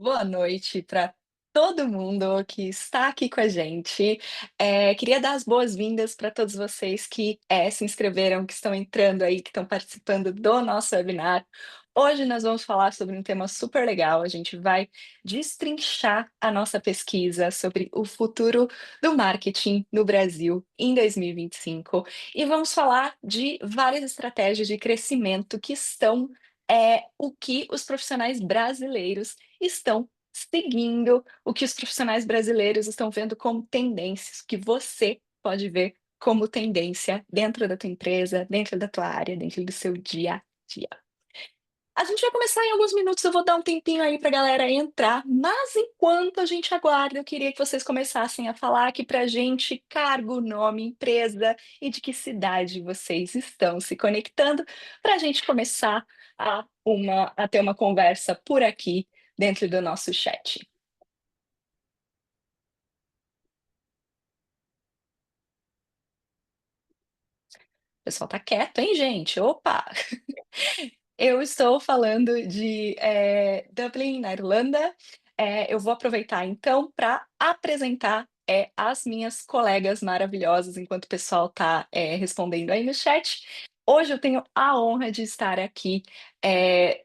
Boa noite para todo mundo que está aqui com a gente. Queria dar as boas-vindas para todos vocês que se inscreveram, que estão entrando aí, que estão participando do nosso webinar. Hoje nós vamos falar sobre um tema super legal. A gente vai destrinchar a nossa pesquisa sobre o futuro do marketing no Brasil em 2025 e vamos falar de várias estratégias de crescimento que estão o que os profissionais brasileiros estão seguindo, o que os profissionais brasileiros estão vendo como tendências, que você pode ver como tendência dentro da tua empresa, dentro da tua área, dentro do seu dia a dia. A gente vai começar em alguns minutos, eu vou dar um tempinho aí para a galera entrar, mas enquanto a gente aguarda, eu queria que vocês começassem a falar aqui pra gente cargo, nome, empresa e de que cidade vocês estão se conectando, para a gente começar a ter uma conversa por aqui dentro do nosso chat. O pessoal tá quieto, hein, gente? Opa! Eu estou falando de, Dublin, na Irlanda. Eu vou aproveitar então para apresentar, as minhas colegas maravilhosas, enquanto o pessoal está respondendo aí no chat. Hoje eu tenho a honra de estar aqui,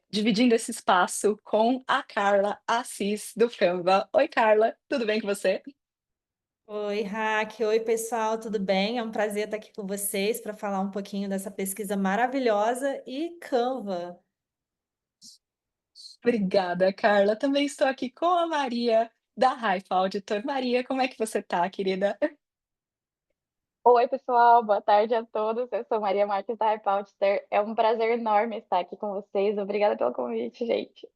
dividindo esse espaço com a Carla Assis, do Canva. Oi, Carla, tudo bem com você? Oi, Raque. Oi, pessoal, tudo bem? É um prazer estar aqui com vocês para falar um pouquinho dessa pesquisa maravilhosa e Canva. Obrigada, Carla. Também estou aqui com a Maria, da Raifa Auditor. Maria, como é que você tá, querida? Oi, pessoal, boa tarde a todos. Eu sou Maria Marques da Hypaltster. É um prazer enorme estar aqui com vocês. Obrigada pelo convite, gente.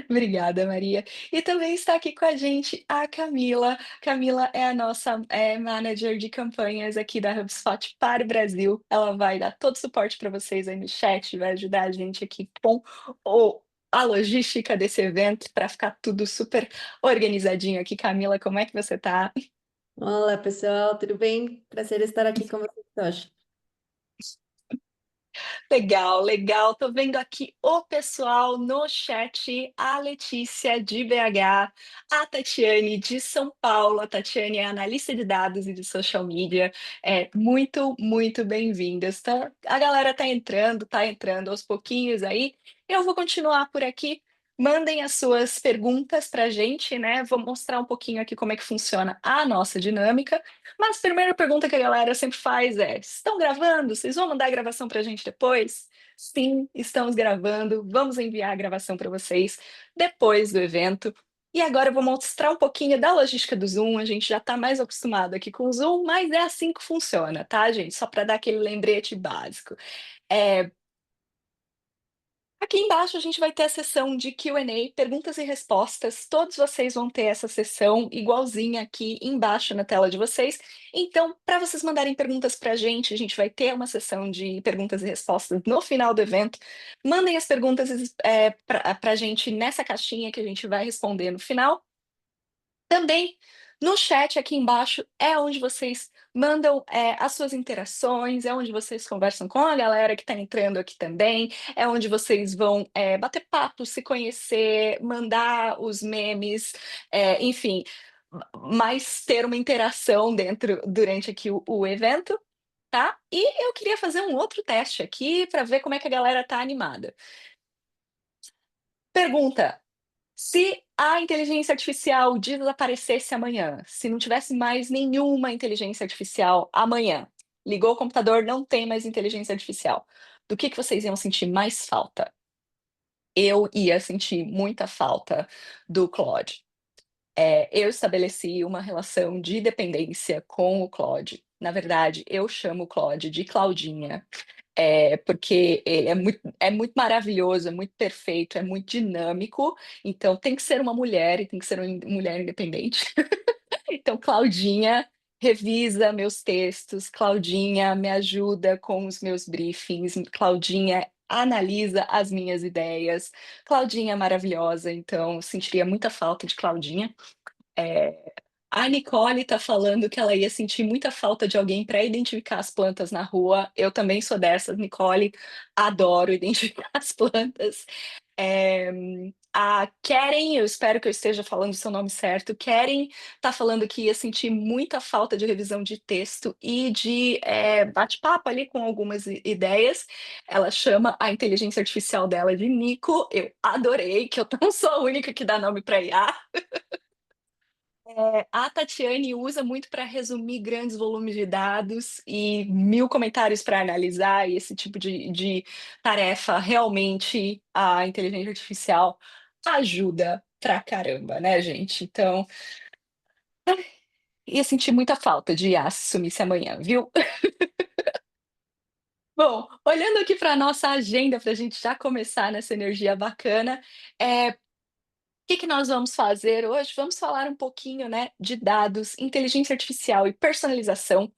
Obrigada, Maria. E também está aqui com a gente a Camila. Camila é a nossa manager de campanhas aqui da HubSpot para o Brasil. Ela vai dar todo o suporte para vocês aí no chat, vai ajudar a gente aqui com a logística desse evento para ficar tudo super organizadinho aqui. Camila, como é que você está? Olá, pessoal, tudo bem? Prazer estar aqui com vocês hoje. Legal, legal. Tô vendo aqui o pessoal no chat, a Letícia de BH, a Tatiane de São Paulo. A Tatiane é analista de dados e de social media. Muito, muito bem-vindas. Tá? A galera tá entrando aos pouquinhos aí. Eu vou continuar por aqui. Mandem as suas perguntas para a gente, né? Vou mostrar um pouquinho aqui como é que funciona a nossa dinâmica. Mas a primeira pergunta que a galera sempre faz é: estão gravando? Vocês vão mandar a gravação para a gente depois? Sim, estamos gravando. Vamos enviar a gravação para vocês depois do evento. E agora eu vou mostrar um pouquinho da logística do Zoom. A gente já está mais acostumado aqui com o Zoom, mas é assim que funciona, tá, gente? Só para dar aquele lembrete básico. É, Aqui embaixo a gente vai ter a seção de Q&A, perguntas e respostas. Todos vocês vão ter essa seção igualzinha aqui embaixo na tela de vocês. Então, para vocês mandarem perguntas para a gente vai ter uma seção de perguntas e respostas no final do evento. Mandem as perguntas para a gente nessa caixinha que a gente vai responder no final. Também no chat aqui embaixo é onde vocês mandam as suas interações, é onde vocês conversam com a galera que está entrando aqui também, é onde vocês vão bater papo, se conhecer, mandar os memes, enfim, mais ter uma interação durante aqui o evento, tá? E eu queria fazer um outro teste aqui para ver como é que a galera tá animada. Pergunta: se a inteligência artificial desaparecesse amanhã, se não tivesse mais nenhuma inteligência artificial amanhã, ligou o computador, não tem mais inteligência artificial, do que vocês iam sentir mais falta? Eu ia sentir muita falta do Claude. Eu estabeleci uma relação de dependência com o Claude. Na verdade, eu chamo o Claude de Claudinha, porque ele é muito maravilhoso, é muito perfeito, é muito dinâmico, então tem que ser uma mulher e tem que ser uma mulher independente. Então, Claudinha revisa meus textos, Claudinha me ajuda com os meus briefings, Claudinha analisa as minhas ideias. Claudinha é maravilhosa, então eu sentiria muita falta de Claudinha. É, a Nicole está falando que ela ia sentir muita falta de alguém para identificar as plantas na rua. Eu também sou dessas, Nicole, adoro identificar as plantas. A Keren, eu espero que eu esteja falando o seu nome certo. Keren está falando que ia sentir muita falta de revisão de texto e de bate-papo ali com algumas ideias. Ela chama a inteligência artificial dela de Nico. Eu adorei, que eu não sou a única que dá nome para IA. A Tatiane usa muito para resumir grandes volumes de dados e 1000 comentários para analisar, e esse tipo de tarefa realmente a inteligência artificial ajuda pra caramba, né, gente? Então, ia sentir muita falta de IA se sumisse amanhã, viu? Bom, olhando aqui para a nossa agenda, para a gente já começar nessa energia bacana, que nós vamos fazer hoje? Vamos falar um pouquinho, né, de dados, inteligência artificial e personalização.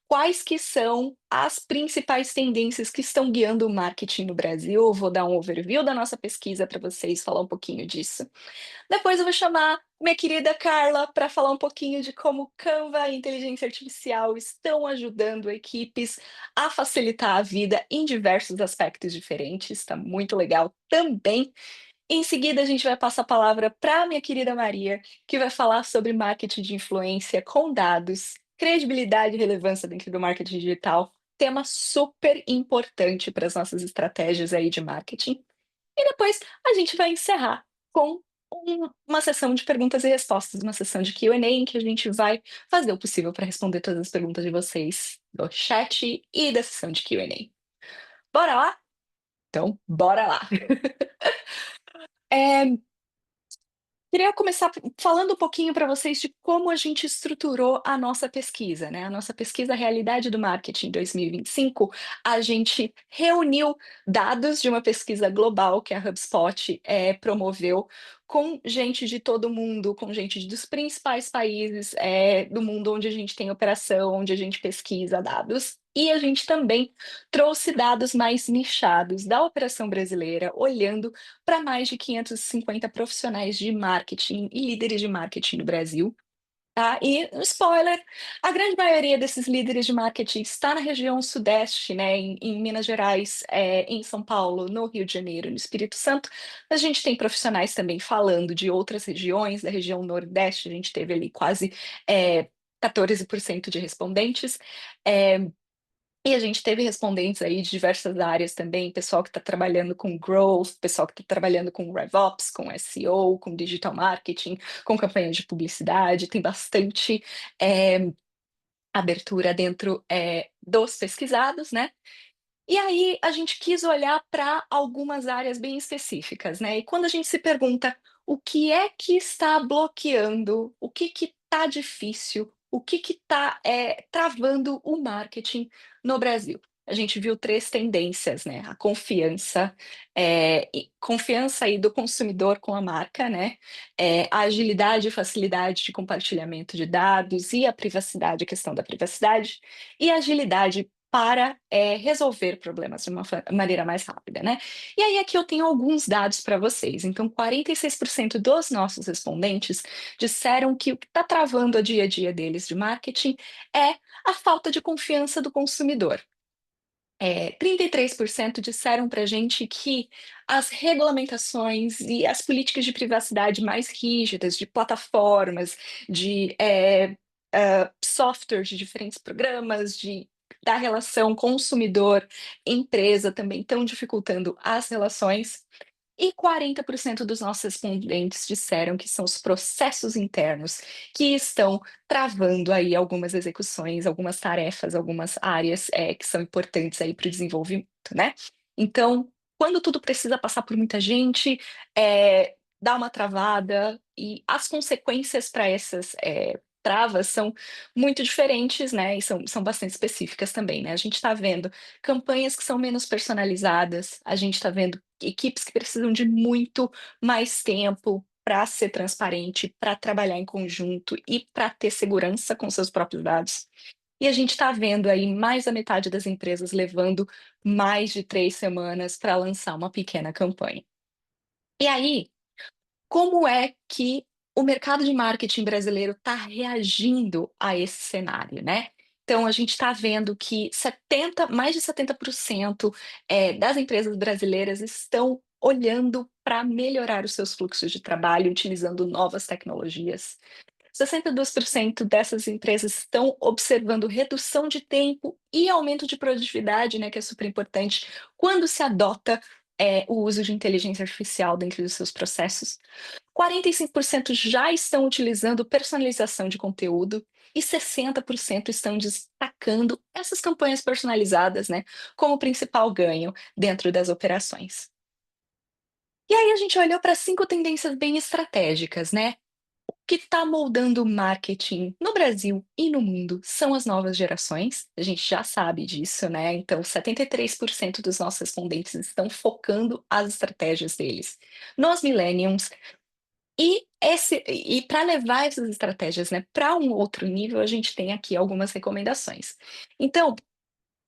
Quais que são as principais tendências que estão guiando o marketing no Brasil? Eu vou dar um overview da nossa pesquisa para vocês falar um pouquinho disso. Depois eu vou chamar minha querida Carla para falar um pouquinho de como Canva e inteligência artificial estão ajudando equipes a facilitar a vida em diversos aspectos diferentes. Está muito legal também. Em seguida, a gente vai passar a palavra para minha querida Maria, que vai falar sobre marketing de influência com dados, credibilidade e relevância dentro do marketing digital, tema super importante para as nossas estratégias aí de marketing. E depois a gente vai encerrar com uma sessão de perguntas e respostas, uma sessão de Q&A em que a gente vai fazer o possível para responder todas as perguntas de vocês do chat e da sessão de Q&A. Bora lá? Então, bora lá! É, Queria começar falando um pouquinho para vocês de como a gente estruturou a nossa pesquisa, né? A nossa pesquisa Realidade do Marketing 2025, a gente reuniu dados de uma pesquisa global que a HubSpot promoveu com gente de todo mundo, com gente dos principais países do mundo onde a gente tem operação, onde a gente pesquisa dados. E a gente também trouxe dados mais nichados da operação brasileira, olhando para mais de 550 profissionais de marketing e líderes de marketing no Brasil. Tá? E, spoiler, a grande maioria desses líderes de marketing está na região sudeste, né, em Minas Gerais, em São Paulo, no Rio de Janeiro, no Espírito Santo. A gente tem profissionais também falando de outras regiões, da região nordeste, a gente teve ali quase 14% de respondentes. E a gente teve respondentes aí de diversas áreas também, pessoal que está trabalhando com growth, pessoal que está trabalhando com RevOps, com SEO, com digital marketing, com campanhas de publicidade, tem bastante abertura dentro dos pesquisados, né? E aí a gente quis olhar para algumas áreas bem específicas, né? E quando a gente se pergunta o que é que está bloqueando, o que está difícil, o que está travando o marketing no Brasil? A gente viu três tendências, né? A confiança, confiança aí do consumidor com a marca, né? A agilidade e facilidade de compartilhamento de dados e a privacidade, a questão da privacidade, e a agilidade para resolver problemas de uma maneira mais rápida, né? E aí aqui eu tenho alguns dados para vocês. Então, 46% dos nossos respondentes disseram que o que está travando o dia a dia deles de marketing é a falta de confiança do consumidor. 33% disseram para a gente que as regulamentações e as políticas de privacidade mais rígidas, de plataformas, de softwares de diferentes programas, da relação consumidor-empresa também estão dificultando as relações. E 40% dos nossos respondentes disseram que são os processos internos que estão travando aí algumas execuções, algumas tarefas, algumas áreas que são importantes aí para o desenvolvimento, né? Então, quando tudo precisa passar por muita gente, dá uma travada e as consequências para essas travas são muito diferentes, né? E são bastante específicas também, né? A gente está vendo campanhas que são menos personalizadas, a gente está vendo equipes que precisam de muito mais tempo para ser transparente, para trabalhar em conjunto e para ter segurança com seus próprios dados. E a gente está vendo aí mais da metade das empresas levando mais de 3 semanas para lançar uma pequena campanha. E aí, como é que o mercado de marketing brasileiro está reagindo a esse cenário, né? Então, a gente está vendo que mais de 70% das empresas brasileiras estão olhando para melhorar os seus fluxos de trabalho, utilizando novas tecnologias. 62% dessas empresas estão observando redução de tempo e aumento de produtividade, né, que é super importante, quando se adota, o uso de inteligência artificial dentro dos seus processos. 45% já estão utilizando personalização de conteúdo e 60% estão destacando essas campanhas personalizadas, né, como principal ganho dentro das operações. E aí a gente olhou para 5 tendências bem estratégicas, né? O que está moldando o marketing no Brasil e no mundo são as novas gerações, a gente já sabe disso, né? Então, 73% dos nossos respondentes estão focando as estratégias deles nos millennials, e para levar essas estratégias, né, para um outro nível, a gente tem aqui algumas recomendações. Então,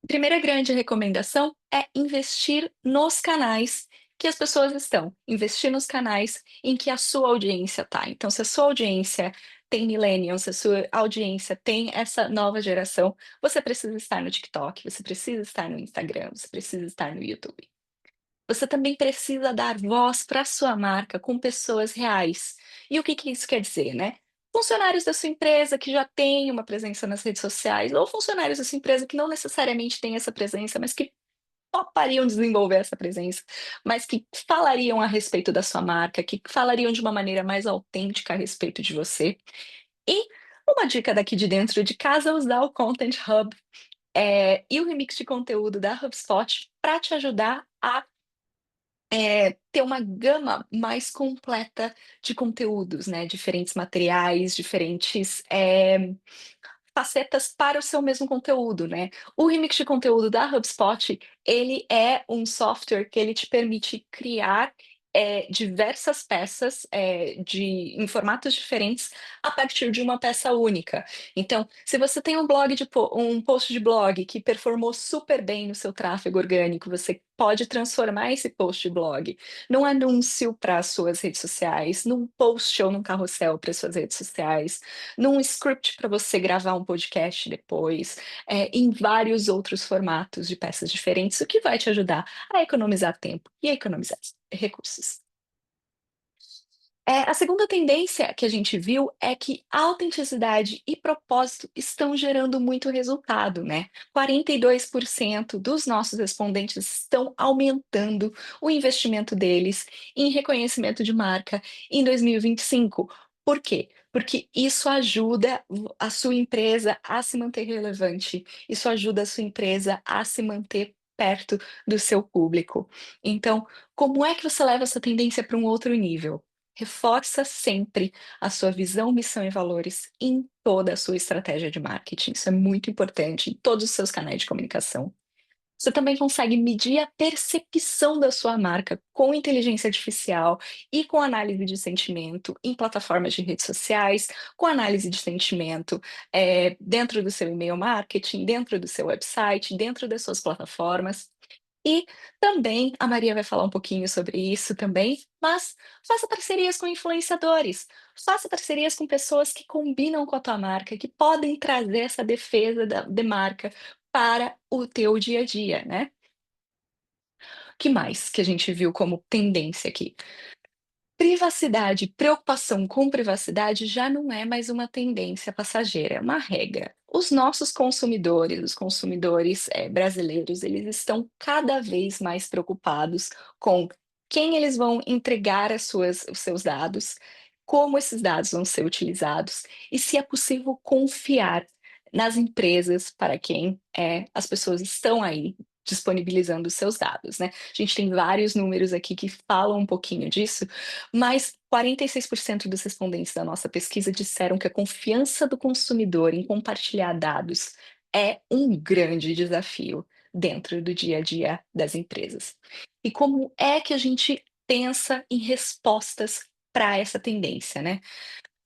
primeira grande recomendação é investir nos canais que as pessoas estão, investir nos canais em que a sua audiência está. Então, se a sua audiência tem millennials, se a sua audiência tem essa nova geração, você precisa estar no TikTok, você precisa estar no Instagram, você precisa estar no YouTube. Você também precisa dar voz para a sua marca com pessoas reais. E o que que isso quer dizer, né? Funcionários da sua empresa que já têm uma presença nas redes sociais, ou funcionários da sua empresa que não necessariamente têm essa presença, mas que topariam desenvolver essa presença, mas que falariam a respeito da sua marca, que falariam de uma maneira mais autêntica a respeito de você. E uma dica daqui de dentro de casa é usar o Content Hub, e o remix de conteúdo da HubSpot para te ajudar a ter uma gama mais completa de conteúdos, né, diferentes materiais, diferentes, facetas para o seu mesmo conteúdo, né. O remix de conteúdo da HubSpot, ele é um software que ele te permite criar, diversas peças, em formatos diferentes, a partir de uma peça única. Então, se você tem um post de blog que performou super bem no seu tráfego orgânico, você pode transformar esse post de blog num anúncio para as suas redes sociais, num post ou num carrossel para as suas redes sociais, num script para você gravar um podcast depois, em vários outros formatos de peças diferentes, o que vai te ajudar a economizar tempo e a economizar recursos. A segunda tendência que a gente viu é que autenticidade e propósito estão gerando muito resultado, né? 42% dos nossos respondentes estão aumentando o investimento deles em reconhecimento de marca em 2025. Por quê? Porque isso ajuda a sua empresa a se manter relevante, isso ajuda a sua empresa a se manter perto do seu público. Então, como é que você leva essa tendência para um outro nível? Reforça sempre a sua visão, missão e valores em toda a sua estratégia de marketing. Isso é muito importante em todos os seus canais de comunicação. Você também consegue medir a percepção da sua marca com inteligência artificial e com análise de sentimento em plataformas de redes sociais, com análise de sentimento, dentro do seu e-mail marketing, dentro do seu website, dentro das suas plataformas. E também, a Maria vai falar um pouquinho sobre isso também, mas faça parcerias com influenciadores, faça parcerias com pessoas que combinam com a tua marca, que podem trazer essa defesa de marca para o teu dia a dia, né. Que mais que a gente viu como tendência aqui? Privacidade, preocupação com privacidade já não é mais uma tendência passageira, é uma regra. Os nossos consumidores, os consumidores, brasileiros, eles estão cada vez mais preocupados com quem eles vão entregar os seus dados, como esses dados vão ser utilizados e se é possível confiar nas empresas para quem, as pessoas estão aí disponibilizando os seus dados, né. A gente tem vários números aqui que falam um pouquinho disso, mas 46% dos respondentes da nossa pesquisa disseram que a confiança do consumidor em compartilhar dados é um grande desafio dentro do dia a dia das empresas. E como é que a gente pensa em respostas para essa tendência, né?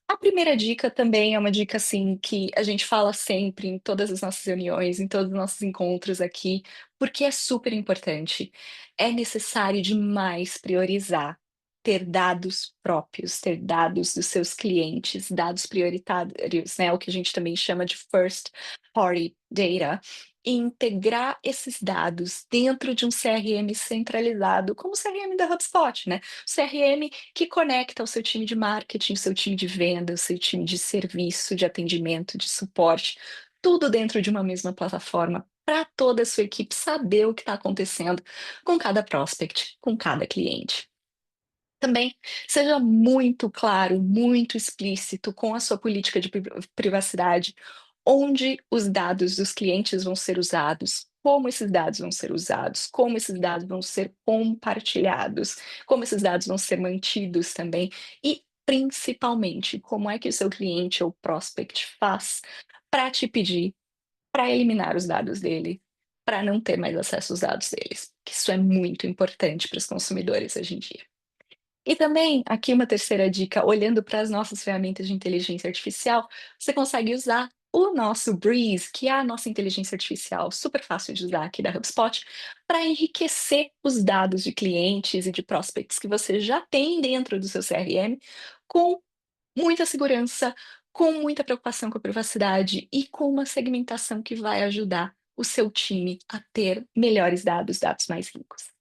A primeira dica também é uma dica, assim, que a gente fala sempre em todas as nossas reuniões, em todos os nossos encontros aqui, porque é super importante. É necessário demais priorizar, ter dados próprios, ter dados dos seus clientes, dados prioritários, né, o que a gente também chama de first party data. e integrar esses dados dentro de um CRM centralizado, como o CRM da HubSpot, né? O CRM que conecta o seu time de marketing, o seu time de venda, o seu time de serviço, de atendimento, de suporte, tudo dentro de uma mesma plataforma, para toda a sua equipe saber o que está acontecendo com cada prospect, com cada cliente. Também seja muito claro, muito explícito com a sua política de privacidade, onde os dados dos clientes vão ser usados, como esses dados vão ser usados, como esses dados vão ser compartilhados, como esses dados vão ser mantidos também e, principalmente, como é que o seu cliente ou prospect faz para te pedir para eliminar os dados dele, para não ter mais acesso aos dados deles. Que isso é muito importante para os consumidores hoje em dia. E também, aqui uma terceira dica, olhando para as nossas ferramentas de inteligência artificial, você consegue usar o nosso Breeze, que é a nossa inteligência artificial, super fácil de usar aqui da HubSpot, para enriquecer os dados de clientes e de prospects que você já tem dentro do seu CRM, com muita segurança, com muita preocupação com a privacidade e com uma segmentação que vai ajudar o seu time a ter melhores dados, dados mais ricos.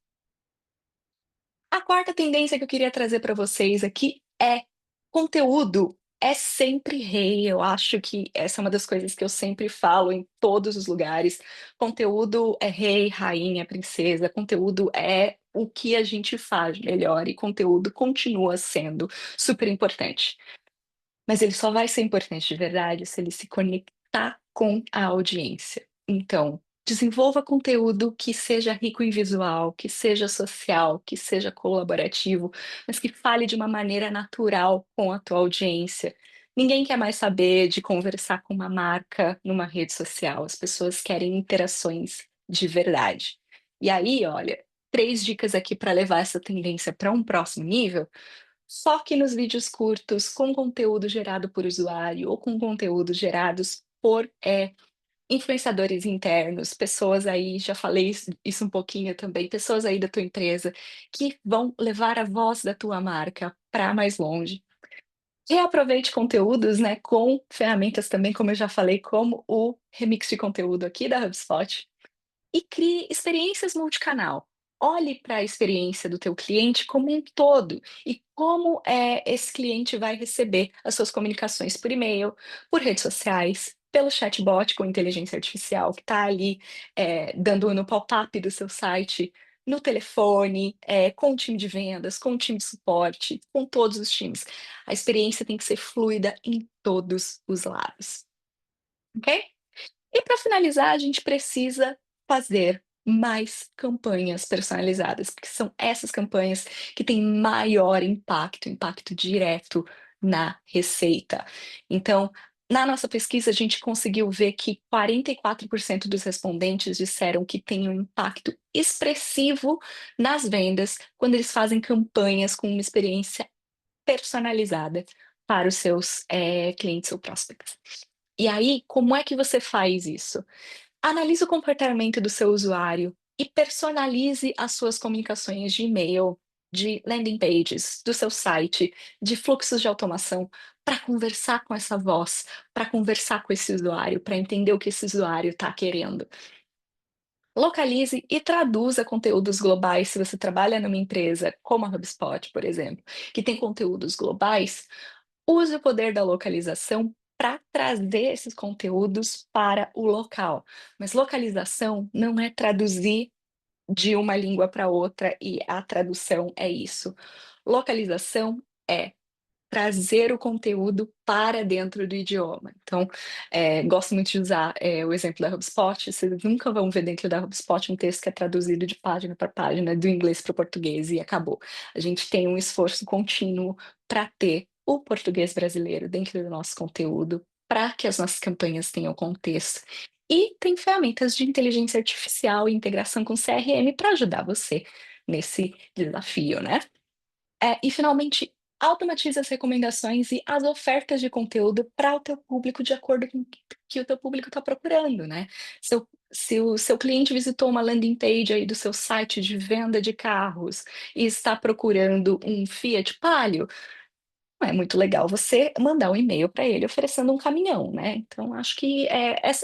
A quarta tendência que eu queria trazer para vocês aqui é conteúdo é sempre rei. Eu acho que essa é uma das coisas que eu sempre falo em todos os lugares. Conteúdo é rei, rainha, princesa. Conteúdo é o que a gente faz melhor e conteúdo continua sendo super importante. Mas ele só vai ser importante de verdade se ele se conectar com a audiência. Então, desenvolva conteúdo que seja rico em visual, que seja social, que seja colaborativo, mas que fale de uma maneira natural com a tua audiência. Ninguém quer mais saber de conversar com uma marca numa rede social. As pessoas querem interações de verdade. E aí, olha, 3 dicas aqui para levar essa tendência para um próximo nível. Foque nos vídeos curtos com conteúdo gerado por usuário ou com conteúdos gerados por influenciadores internos, pessoas aí, já falei isso um pouquinho também, pessoas aí da tua empresa que vão levar a voz da tua marca para mais longe. Reaproveite conteúdos, né, com ferramentas também, como eu já falei, como o remix de conteúdo aqui da HubSpot e crie experiências multicanal. Olhe para a experiência do teu cliente como um todo e como esse cliente vai receber as suas comunicações por e-mail, por redes sociais, pelo chatbot com inteligência artificial que está ali dando no pop-up do seu site, no telefone, com o time de vendas, com o time de suporte, com todos os times. A experiência tem que ser fluida em todos os lados, ok? E para finalizar, a gente precisa fazer mais campanhas personalizadas, porque são essas campanhas que têm maior impacto, impacto direto na receita. Então, na nossa pesquisa, a gente conseguiu ver que 44% dos respondentes disseram que tem um impacto expressivo nas vendas quando eles fazem campanhas com uma experiência personalizada para os seus clientes ou prospects. E aí, como é que você faz isso? Analise o comportamento do seu usuário e personalize as suas comunicações de e-mail, de landing pages, do seu site, de fluxos de automação, para conversar com essa voz, para conversar com esse usuário, para entender o que esse usuário está querendo. Localize e traduza conteúdos globais. Se você trabalha numa empresa como a HubSpot, por exemplo, que tem conteúdos globais, use o poder da localização para trazer esses conteúdos para o local. Mas localização não é traduzir de uma língua para outra e a tradução é isso. Localização é trazer o conteúdo para dentro do idioma. Então, gosto muito de usar o exemplo da HubSpot. Vocês nunca vão ver dentro da HubSpot um texto que é traduzido de página para página, do inglês para o português e acabou. A gente tem um esforço contínuo para ter o português brasileiro dentro do nosso conteúdo, para que as nossas campanhas tenham contexto. E tem ferramentas de inteligência artificial e integração com CRM para ajudar você nesse desafio, né? E finalmente, automatize as recomendações e as ofertas de conteúdo para o teu público de acordo com o que o teu público está procurando, né? Se o seu cliente visitou uma landing page aí do seu site de venda de carros e está procurando um Fiat Palio, não é muito legal você mandar um e-mail para ele oferecendo um caminhão, né. Então acho que,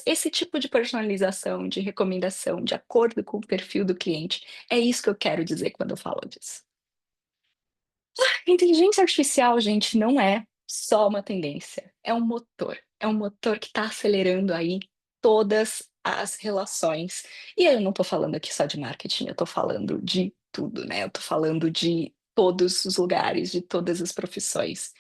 esse tipo de personalização, de recomendação, de acordo com o perfil do cliente, é isso que eu quero dizer quando eu falo disso. Inteligência artificial, gente, não é só uma tendência, é um motor que está acelerando aí todas as relações. E eu não estou falando aqui só de marketing, eu estou falando de tudo, né, eu estou falando de todos os lugares, de todas as profissões.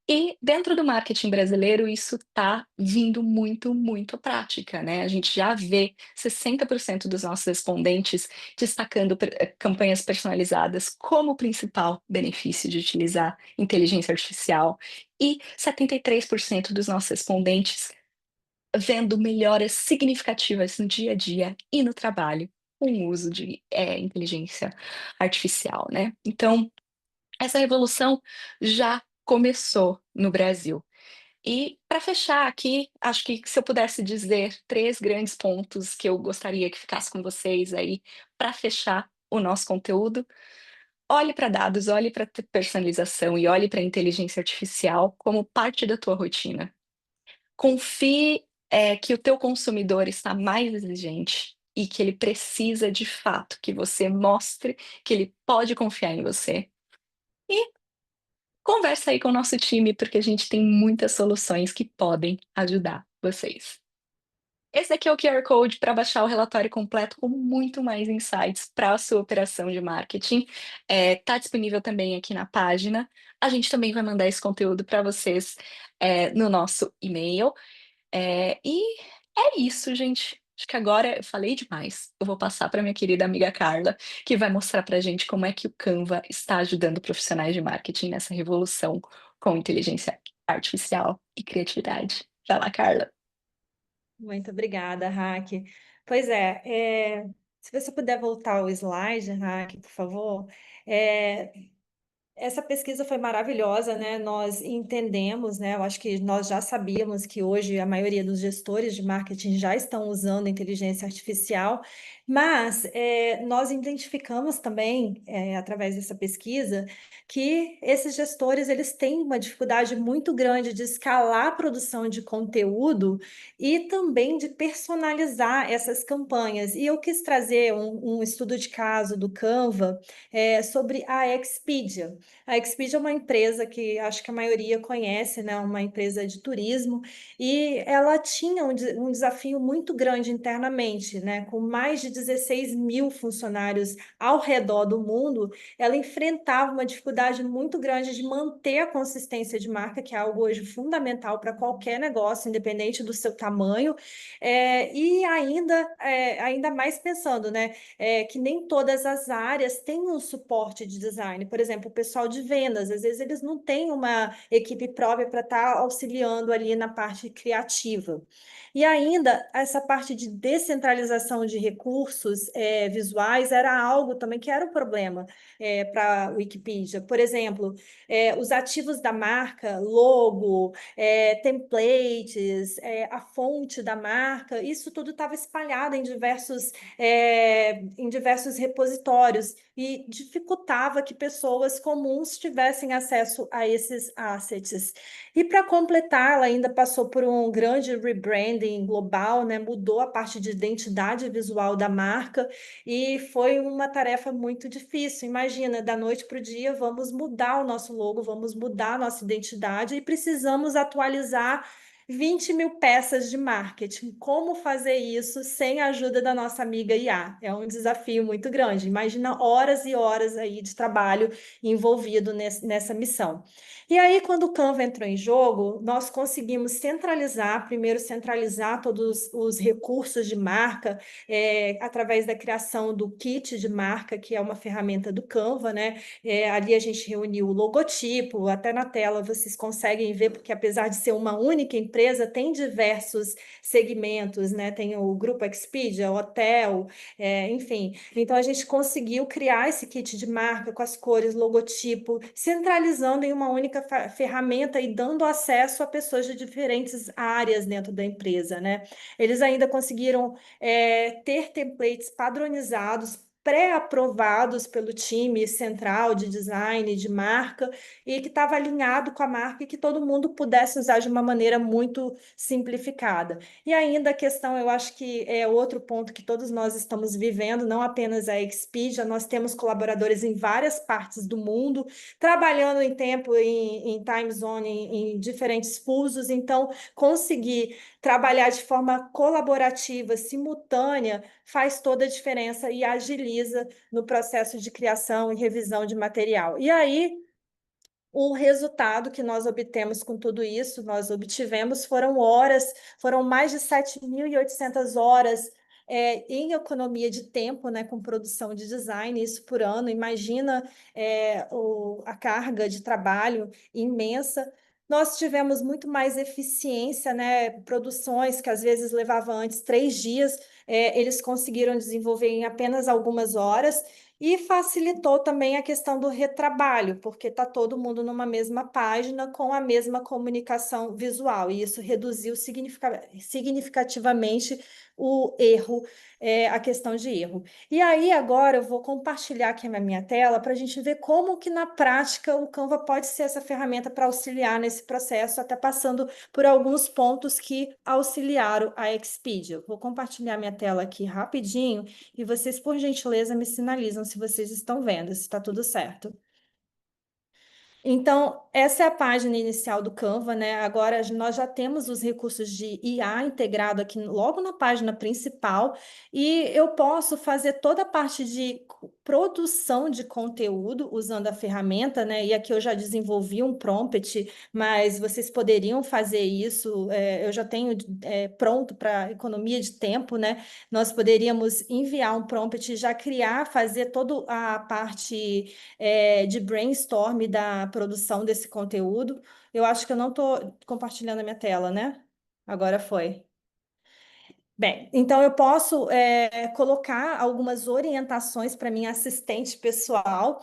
E dentro do marketing brasileiro isso está vindo muito, muito à prática, né, a gente já vê 60% dos nossos respondentes destacando campanhas personalizadas como o principal benefício de utilizar inteligência artificial, e 73% dos nossos respondentes vendo melhoras significativas no dia a dia e no trabalho com o uso de, inteligência artificial, né. Então essa revolução já começou no Brasil. E para fechar aqui, acho que se eu pudesse dizer 3 grandes pontos que eu gostaria que ficasse com vocês aí, para fechar o nosso conteúdo: olhe para dados, olhe para personalização e olhe para inteligência artificial como parte da tua rotina. Confie, que o teu consumidor está mais exigente e que ele precisa de fato que você mostre que ele pode confiar em você. E conversa aí com o nosso time, porque a gente tem muitas soluções que podem ajudar vocês. Esse aqui é o QR Code para baixar o relatório completo com muito mais insights para a sua operação de marketing. Tá disponível também aqui na página. A gente também vai mandar esse conteúdo para vocês, no nosso e-mail. E é isso, gente. Acho que agora eu falei demais. Eu vou passar para minha querida amiga Carla, que vai mostrar para a gente como é que o Canva está ajudando profissionais de marketing nessa revolução com inteligência artificial e criatividade. Vai lá, Carla. Muito obrigada, Rack. Pois se você puder voltar ao slide, Rack, por favor. É, Essa pesquisa foi maravilhosa, né? Nós entendemos, né? Eu acho que nós já sabíamos que hoje a maioria dos gestores de marketing já estão usando inteligência artificial, mas nós identificamos também, através dessa pesquisa, que esses gestores eles têm uma dificuldade muito grande de escalar a produção de conteúdo e também de personalizar essas campanhas. E eu quis trazer um estudo de caso do Canva sobre a Expedia. A Expedia é uma empresa que acho que a maioria conhece, né? Uma empresa de turismo, e ela tinha um desafio muito grande internamente, né? Com mais de 16 mil funcionários ao redor do mundo, ela enfrentava uma dificuldade muito grande de manter a consistência de marca, que é algo hoje fundamental para qualquer negócio, independente do seu tamanho, e ainda mais pensando, né? Que nem todas as áreas têm um suporte de design. Por exemplo, o pessoal de vendas, às vezes eles não têm uma equipe própria para estar auxiliando ali na parte criativa. E ainda, essa parte de descentralização de recursos visuais era algo também que era um problema para a Wikipedia. Por exemplo, os ativos da marca, logo, templates, a fonte da marca, isso tudo estava espalhado em diversos repositórios e dificultava que pessoas comuns tivessem acesso a esses assets. E para completar, ela ainda passou por um grande rebranding global, né? Mudou a parte de identidade visual da marca e foi uma tarefa muito difícil. Imagina, da noite para o dia, vamos mudar o nosso logo, vamos mudar a nossa identidade e precisamos atualizar 20 mil peças de marketing. Como fazer isso sem a ajuda da nossa amiga IA? É um desafio muito grande. Imagina horas e horas aí de trabalho envolvido nessa missão. E aí, quando o Canva entrou em jogo, nós conseguimos primeiro centralizar todos os recursos de marca, através da criação do kit de marca, que é uma ferramenta do Canva, né? Ali a gente reuniu o logotipo, até na tela vocês conseguem ver, porque apesar de ser uma única empresa, tem diversos segmentos, né? Tem o Grupo Expedia, hotel, enfim. Então a gente conseguiu criar esse kit de marca com as cores, logotipo, centralizando em uma única ferramenta e dando acesso a pessoas de diferentes áreas dentro da empresa, né? Eles ainda conseguiram ter templates padronizados pré-aprovados pelo time central de design, de marca, e que estava alinhado com a marca e que todo mundo pudesse usar de uma maneira muito simplificada. E ainda a questão, eu acho que é outro ponto que todos nós estamos vivendo, não apenas a Expedia, nós temos colaboradores em várias partes do mundo, trabalhando em tempo, em time zone, em diferentes fusos, então conseguir trabalhar de forma colaborativa, simultânea, faz toda a diferença e agiliza no processo de criação e revisão de material. E aí, o resultado que nós obtemos com tudo isso, nós obtivemos, foram mais de 7.800 horas em economia de tempo, né, com produção de design, isso por ano. Imagina a carga de trabalho imensa. Nós tivemos muito mais eficiência, né, produções que às vezes levavam antes 3 dias, eles conseguiram desenvolver em apenas algumas horas. E facilitou também a questão do retrabalho, porque está todo mundo numa mesma página com a mesma comunicação visual, e isso reduziu significativamente o erro, a questão de erro. E aí, agora eu vou compartilhar aqui na minha tela para a gente ver como que na prática o Canva pode ser essa ferramenta para auxiliar nesse processo, até passando por alguns pontos que auxiliaram a Expedia. Vou compartilhar minha tela aqui rapidinho e vocês, por gentileza, me sinalizam se vocês estão vendo, se está tudo certo. Então, essa é a página inicial do Canva, né? Agora nós já temos os recursos de IA integrado aqui logo na página principal, e eu posso fazer toda a parte de produção de conteúdo usando a ferramenta, né? E aqui eu já desenvolvi um prompt, mas vocês poderiam fazer isso, eu já tenho pronto para economia de tempo, né? Nós poderíamos enviar um prompt e já criar, fazer toda a parte de brainstorm da produção desse conteúdo. Eu acho que eu não estou compartilhando a minha tela, né? Agora foi. Bem, então eu posso colocar algumas orientações para minha assistente pessoal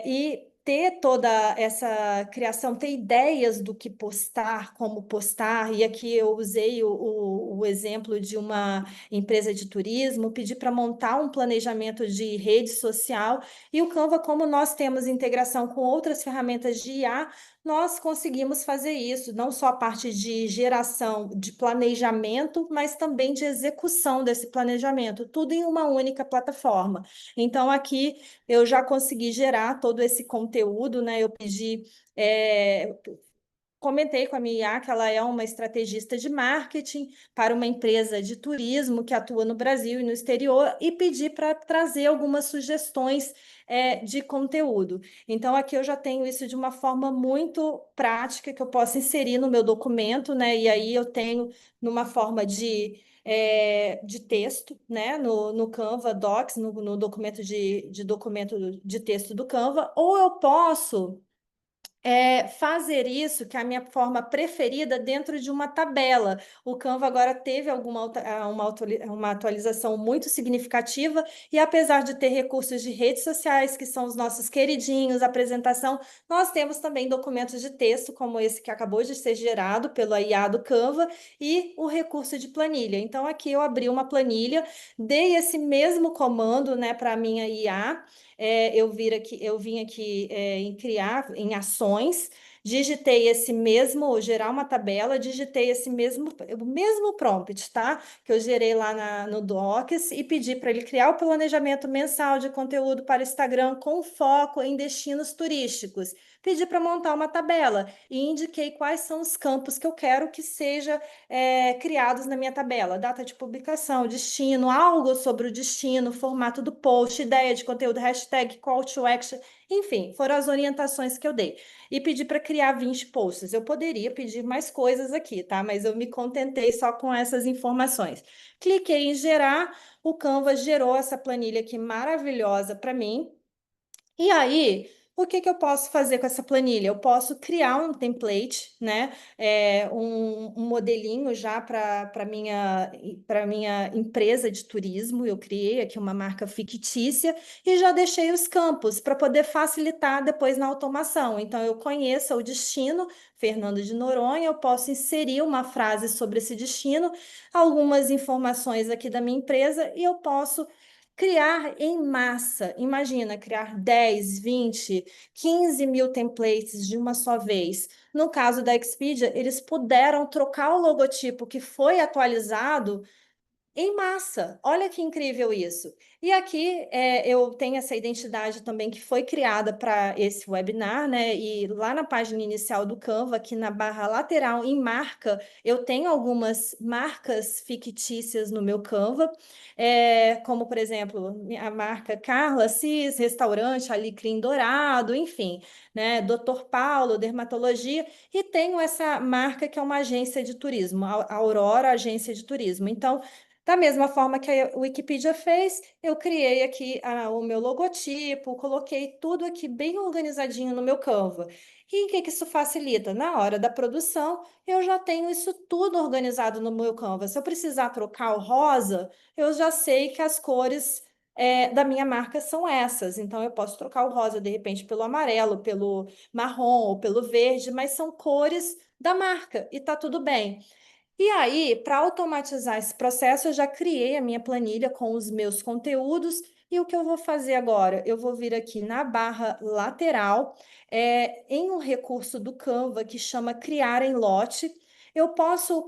e ter toda essa criação, ter ideias do que postar, como postar, e aqui eu usei o exemplo de uma empresa de turismo, pedi para montar um planejamento de rede social, e o Canva, como nós temos integração com outras ferramentas de IA, nós conseguimos fazer isso, não só a parte de geração de planejamento, mas também de execução desse planejamento, tudo em uma única plataforma. Então, aqui eu já consegui gerar todo esse conteúdo, né? Eu pedi. Comentei com a minha IA que ela é uma estrategista de marketing para uma empresa de turismo que atua no Brasil e no exterior, e pedi para trazer algumas sugestões de conteúdo. Então, aqui eu já tenho isso de uma forma muito prática que eu posso inserir no meu documento, né? E aí eu tenho numa forma de texto, né? No Canva Docs, no documento documento de texto do Canva, ou eu posso fazer isso, que é a minha forma preferida, dentro de uma tabela. O Canva agora teve uma atualização muito significativa, e apesar de ter recursos de redes sociais, que são os nossos queridinhos, apresentação, nós temos também documentos de texto, como esse que acabou de ser gerado pela IA do Canva, e o recurso de planilha. Então, aqui eu abri uma planilha, dei esse mesmo comando, né, para a minha IA, eu vim aqui em criar em ações, digitei esse mesmo, gerar uma tabela, digitei o mesmo prompt, tá? Que eu gerei lá no Docs, e pedi para ele criar o planejamento mensal de conteúdo para Instagram com foco em destinos turísticos. Pedi para montar uma tabela e indiquei quais são os campos que eu quero que seja criados na minha tabela: data de publicação, destino, algo sobre o destino, formato do post, ideia de conteúdo, hashtag, call to action, enfim, foram as orientações que eu dei. E pedi para criar 20 posts. Eu poderia pedir mais coisas aqui, tá? Mas eu me contentei só com essas informações. Cliquei em gerar, o Canva gerou essa planilha aqui maravilhosa para mim. E aí, o que que eu posso fazer com essa planilha? Eu posso criar um template, né? Um modelinho já para minha empresa de turismo. Eu criei aqui uma marca fictícia e já deixei os campos para poder facilitar depois na automação. Então, eu conheço o destino, Fernando de Noronha, eu posso inserir uma frase sobre esse destino, algumas informações aqui da minha empresa, e eu posso criar em massa. Imagina, criar 10, 20, 15 mil templates de uma só vez. No caso da Expedia, eles puderam trocar o logotipo que foi atualizado em massa. Olha que incrível isso. E aqui eu tenho essa identidade também que foi criada para esse webinar, né? E lá na página inicial do Canva, aqui na barra lateral, em marca, eu tenho algumas marcas fictícias no meu Canva, como, por exemplo, a marca Carla Cis, Restaurante Alecrim Dourado, enfim, né? Dr. Paulo, Dermatologia, e tenho essa marca que é uma agência de turismo, a Aurora Agência de Turismo. Então, da mesma forma que a Wikipedia fez, eu criei aqui o meu logotipo, coloquei tudo aqui bem organizadinho no meu Canva. E o que isso facilita? Na hora da produção, eu já tenho isso tudo organizado no meu Canva. Se eu precisar trocar o rosa, eu já sei que as cores da minha marca são essas. Então, eu posso trocar o rosa, de repente, pelo amarelo, pelo marrom ou pelo verde, mas são cores da marca e tá tudo bem. E aí, para automatizar esse processo, eu já criei a minha planilha com os meus conteúdos. E o que eu vou fazer agora? Eu vou vir aqui na barra lateral, em um recurso do Canva que chama Criar em Lote. Eu posso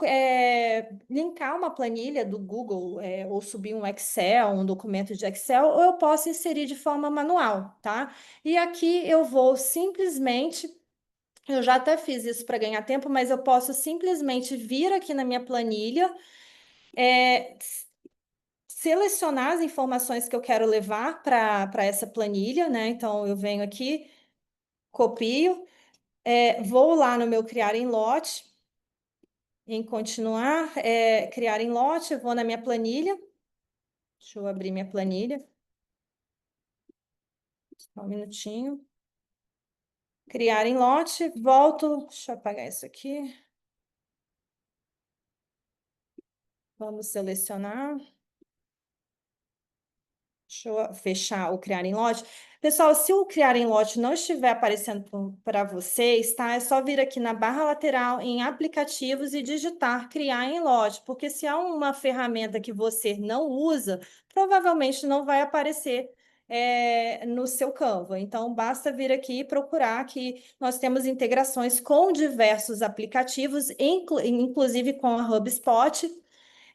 linkar uma planilha do Google, ou subir um Excel, um documento de Excel, ou eu posso inserir de forma manual, tá? E aqui eu vou simplesmente. Eu já até fiz isso para ganhar tempo, mas eu posso simplesmente vir aqui na minha planilha, selecionar as informações que eu quero levar para essa planilha, né? Então, eu venho aqui, copio, vou lá no meu criar em lote, em continuar, criar em lote, eu vou na minha planilha. Deixa eu abrir minha planilha. Só um minutinho. Criar em lote, volto. Deixa eu apagar isso aqui. Vamos selecionar. Deixa eu fechar o criar em lote. Pessoal, se o criar em lote não estiver aparecendo para vocês, tá? É só vir aqui na barra lateral em aplicativos e digitar criar em lote, porque se há uma ferramenta que você não usa, provavelmente não vai aparecer no seu Canva. Então, basta vir aqui e procurar que nós temos integrações com diversos aplicativos, inclusive com a HubSpot.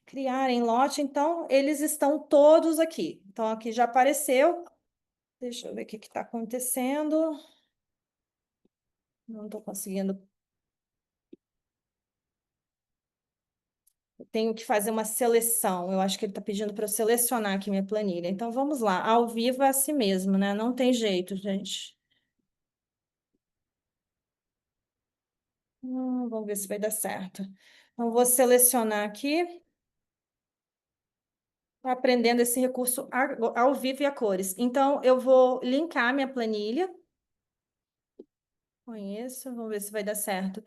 Criar em lote, então eles estão todos aqui. Então, aqui já apareceu. Deixa eu ver o que está acontecendo. Não estou conseguindo. Eu tenho que fazer uma seleção. Eu acho que ele está pedindo para eu selecionar aqui minha planilha. Então, vamos lá. Ao vivo é assim mesmo, né? Não tem jeito, gente. Vamos ver se vai dar certo. Então, vou selecionar aqui. Aprendendo esse recurso ao vivo e a cores. Então, eu vou linkar minha planilha. Conheço, vamos ver se vai dar certo.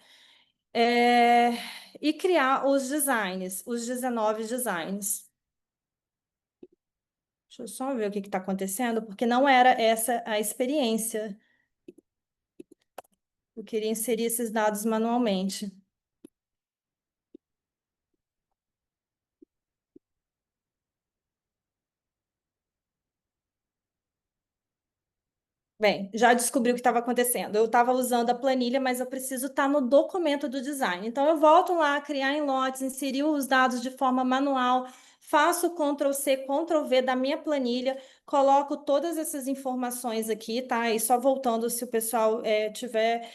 E criar os designs, os 19 designs. Deixa eu só ver o que está acontecendo, porque não era essa a experiência. Eu queria inserir esses dados manualmente. Bem, já descobri o que estava acontecendo. Eu estava usando a planilha, mas eu preciso estar no documento do design. Então, eu volto lá, criar em lotes, inserir os dados de forma manual, faço Ctrl+C, Ctrl+V da minha planilha, coloco todas essas informações aqui, tá? E só voltando, se o pessoal tiver,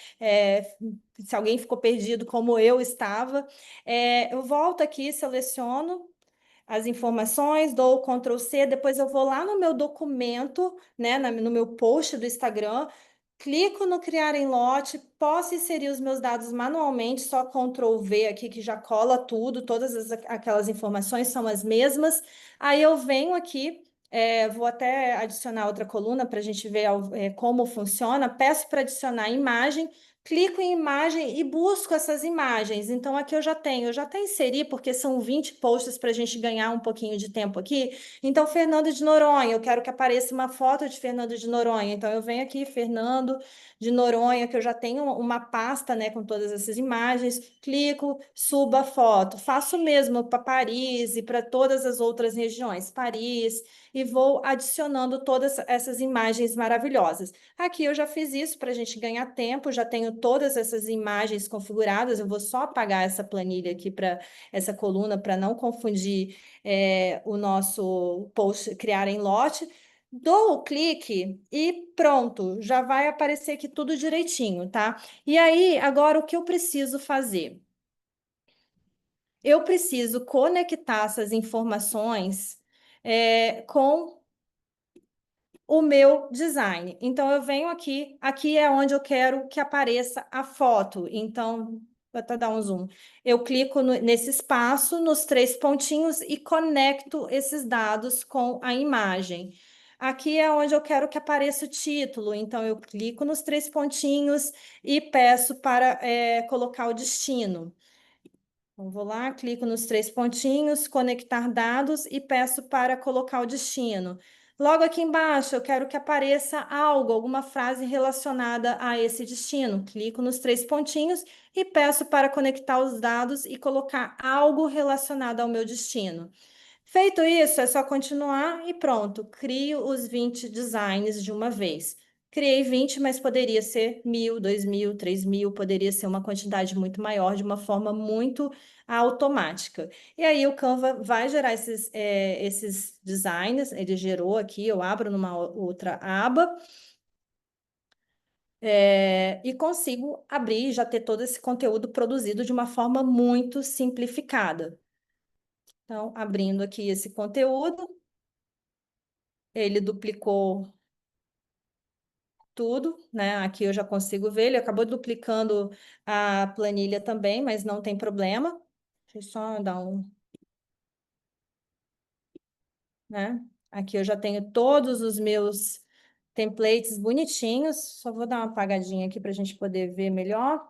se alguém ficou perdido como eu estava, eu volto aqui, seleciono as informações, dou o Ctrl+C, depois eu vou lá no meu documento, né, no meu post do Instagram, clico no criar em lote, posso inserir os meus dados manualmente, só Ctrl+V aqui que já cola tudo, aquelas informações são as mesmas. Aí eu venho aqui, vou até adicionar outra coluna para a gente ver como funciona, peço para adicionar imagem, clico em imagem e busco essas imagens. Então, aqui eu já até inseri, porque são 20 posts para a gente ganhar um pouquinho de tempo aqui. Então, Fernando de Noronha, eu quero que apareça uma foto de Fernando de Noronha. Então, eu venho aqui, Fernando de Noronha, que eu já tenho uma pasta, né, com todas essas imagens, clico, subo a foto. Faço o mesmo para Paris e para todas as outras regiões, Paris, e vou adicionando todas essas imagens maravilhosas. Aqui eu já fiz isso para a gente ganhar tempo, já tenho todas essas imagens configuradas, eu vou só apagar essa planilha aqui para essa coluna para não confundir o nosso post criar em lote. Dou o clique e pronto, já vai aparecer aqui tudo direitinho, tá? E aí, agora o que eu preciso fazer? Eu preciso conectar essas informações com o meu design. Então, eu venho aqui, aqui é onde eu quero que apareça a foto. Então, vou até dar um zoom. Eu clico nesse espaço, nos três pontinhos e conecto esses dados com a imagem. Aqui é onde eu quero que apareça o título. Então, eu clico nos três pontinhos e peço para colocar o destino. Então, vou lá, clico nos três pontinhos, conectar dados e peço para colocar o destino. Logo aqui embaixo, eu quero que apareça algo, alguma frase relacionada a esse destino. Clico nos três pontinhos e peço para conectar os dados e colocar algo relacionado ao meu destino. Feito isso, é só continuar e pronto. Crio os 20 designs de uma vez. Criei 20, mas poderia ser 1.000, 2.000, 3.000, poderia ser uma quantidade muito maior, de uma forma muito automática. E aí o Canva vai gerar esses designs, ele gerou aqui, eu abro numa outra aba, e consigo abrir e já ter todo esse conteúdo produzido de uma forma muito simplificada. Então, abrindo aqui esse conteúdo, ele duplicou tudo, né? Aqui eu já consigo ver, ele acabou duplicando a planilha também, mas não tem problema. Deixa eu só dar um, né? Aqui eu já tenho todos os meus templates bonitinhos, só vou dar uma apagadinha aqui para a gente poder ver melhor.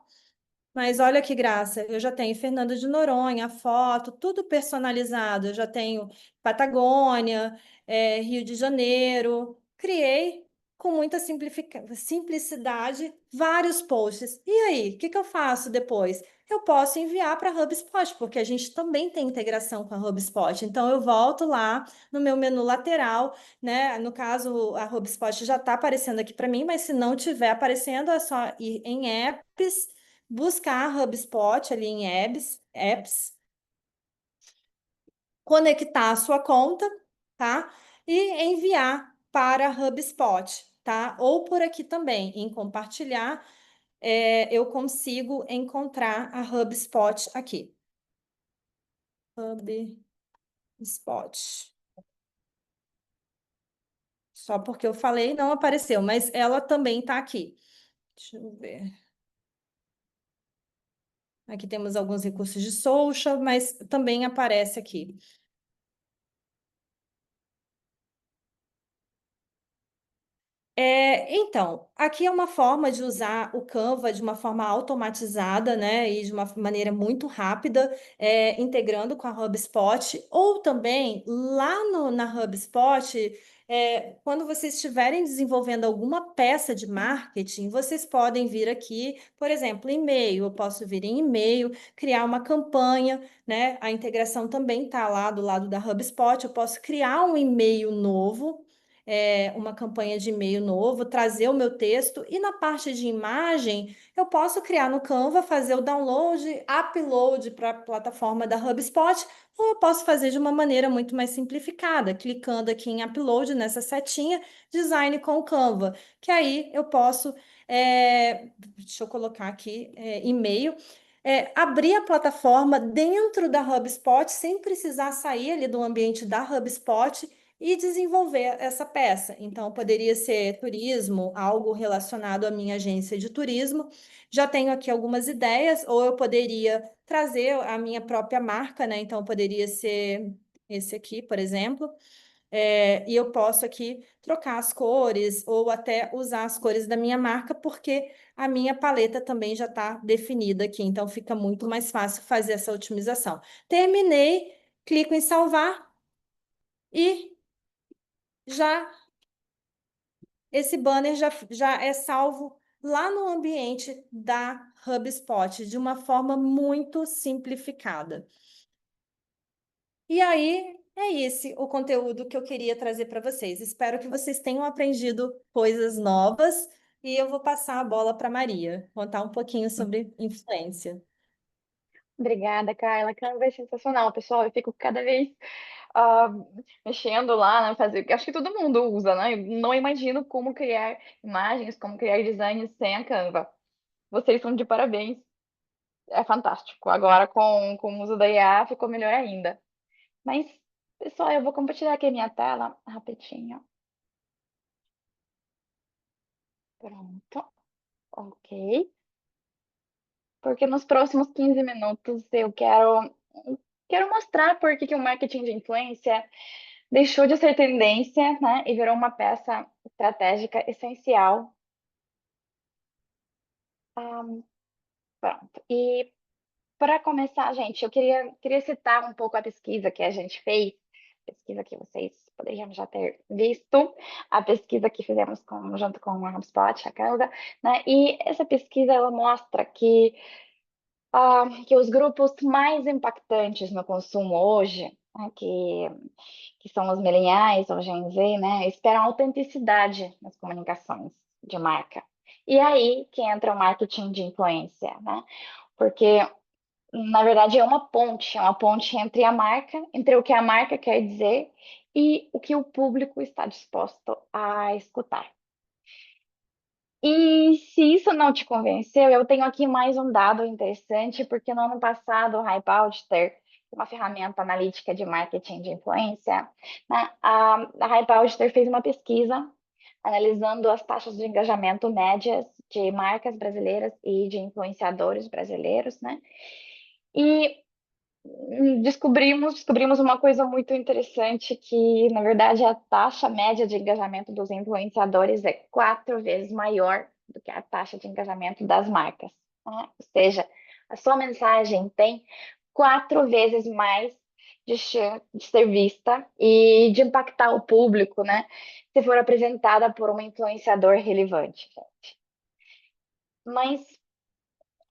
Mas olha que graça, eu já tenho Fernando de Noronha, foto, tudo personalizado. Eu já tenho Patagônia, Rio de Janeiro. Criei com muita simplicidade vários posts. E aí, o que que eu faço depois? Eu posso enviar para a HubSpot, porque a gente também tem integração com a HubSpot. Então, eu volto lá no meu menu lateral, né? No caso, a HubSpot já está aparecendo aqui para mim, mas se não estiver aparecendo, é só ir em apps, buscar a HubSpot ali em apps, conectar a sua conta, tá? E enviar para a HubSpot, tá? Ou por aqui também, em compartilhar, eu consigo encontrar a HubSpot aqui. HubSpot. Só porque eu falei, não apareceu, mas ela também está aqui. Deixa eu ver. Aqui temos alguns recursos de social, mas também aparece aqui. Então, aqui é uma forma de usar o Canva de uma forma automatizada, né, e de uma maneira muito rápida, integrando com a HubSpot, ou também lá na HubSpot, quando vocês estiverem desenvolvendo alguma peça de marketing, vocês podem vir aqui, por exemplo, e-mail, eu posso vir em e-mail, criar uma campanha, né, a integração também está lá do lado da HubSpot, eu posso criar um e-mail novo, uma campanha de e-mail novo, trazer o meu texto e na parte de imagem eu posso criar no Canva, fazer o download, upload para a plataforma da HubSpot, ou eu posso fazer de uma maneira muito mais simplificada, clicando aqui em upload nessa setinha, design com o Canva, que aí eu posso, deixa eu colocar aqui, e-mail. Abrir a plataforma dentro da HubSpot sem precisar sair ali do ambiente da HubSpot e desenvolver essa peça. Então, poderia ser turismo, algo relacionado à minha agência de turismo. Já tenho aqui algumas ideias, ou eu poderia trazer a minha própria marca, né? Então, poderia ser esse aqui, por exemplo. E eu posso aqui trocar as cores ou até usar as cores da minha marca, porque a minha paleta também já está definida aqui, então fica muito mais fácil fazer essa otimização. Terminei, clico em salvar e já esse banner já é salvo lá no ambiente da HubSpot, de uma forma muito simplificada. E aí, é esse o conteúdo que eu queria trazer para vocês. Espero que vocês tenham aprendido coisas novas e eu vou passar a bola para Maria, contar um pouquinho sobre influência. Obrigada, Carla. Canva é sensacional, pessoal. Eu fico cada vez ah, mexendo lá, né, fazer. Acho que todo mundo usa, né? Eu não imagino como criar imagens, como criar designs sem a Canva. Vocês são de parabéns. É fantástico. Agora, com o uso da IA, ficou melhor ainda. Mas, pessoal, eu vou compartilhar aqui a minha tela rapidinho. Pronto. Ok. Porque nos próximos 15 minutos eu quero mostrar por que o marketing de influência deixou de ser tendência, né, e virou uma peça estratégica essencial. Pronto. E para começar, gente, eu queria citar um pouco a pesquisa que a gente fez, pesquisa que vocês poderiam já ter visto, a pesquisa que fizemos junto com a HubSpot, a Canva, né? E essa pesquisa ela mostra que os grupos mais impactantes no consumo hoje, né, que são os millennials ou Gen Z, né, esperam autenticidade nas comunicações de marca. E aí que entra o marketing de influência, né? Porque, na verdade, é uma ponte entre a marca, entre o que a marca quer dizer e o que o público está disposto a escutar. E se isso não te convenceu, eu tenho aqui mais um dado interessante, porque no ano passado, o Hypeauditor, uma ferramenta analítica de marketing de influência, né, a Hypeauditor fez uma pesquisa analisando as taxas de engajamento médias de marcas brasileiras e de influenciadores brasileiros, né? E descobrimos uma coisa muito interessante, que, na verdade, a taxa média de engajamento dos influenciadores é 4 vezes maior do que a taxa de engajamento das marcas, né? Ou seja, a sua mensagem tem 4 vezes mais de chance de ser vista e de impactar o público, né? Se for apresentada por um influenciador relevante, gente. Mas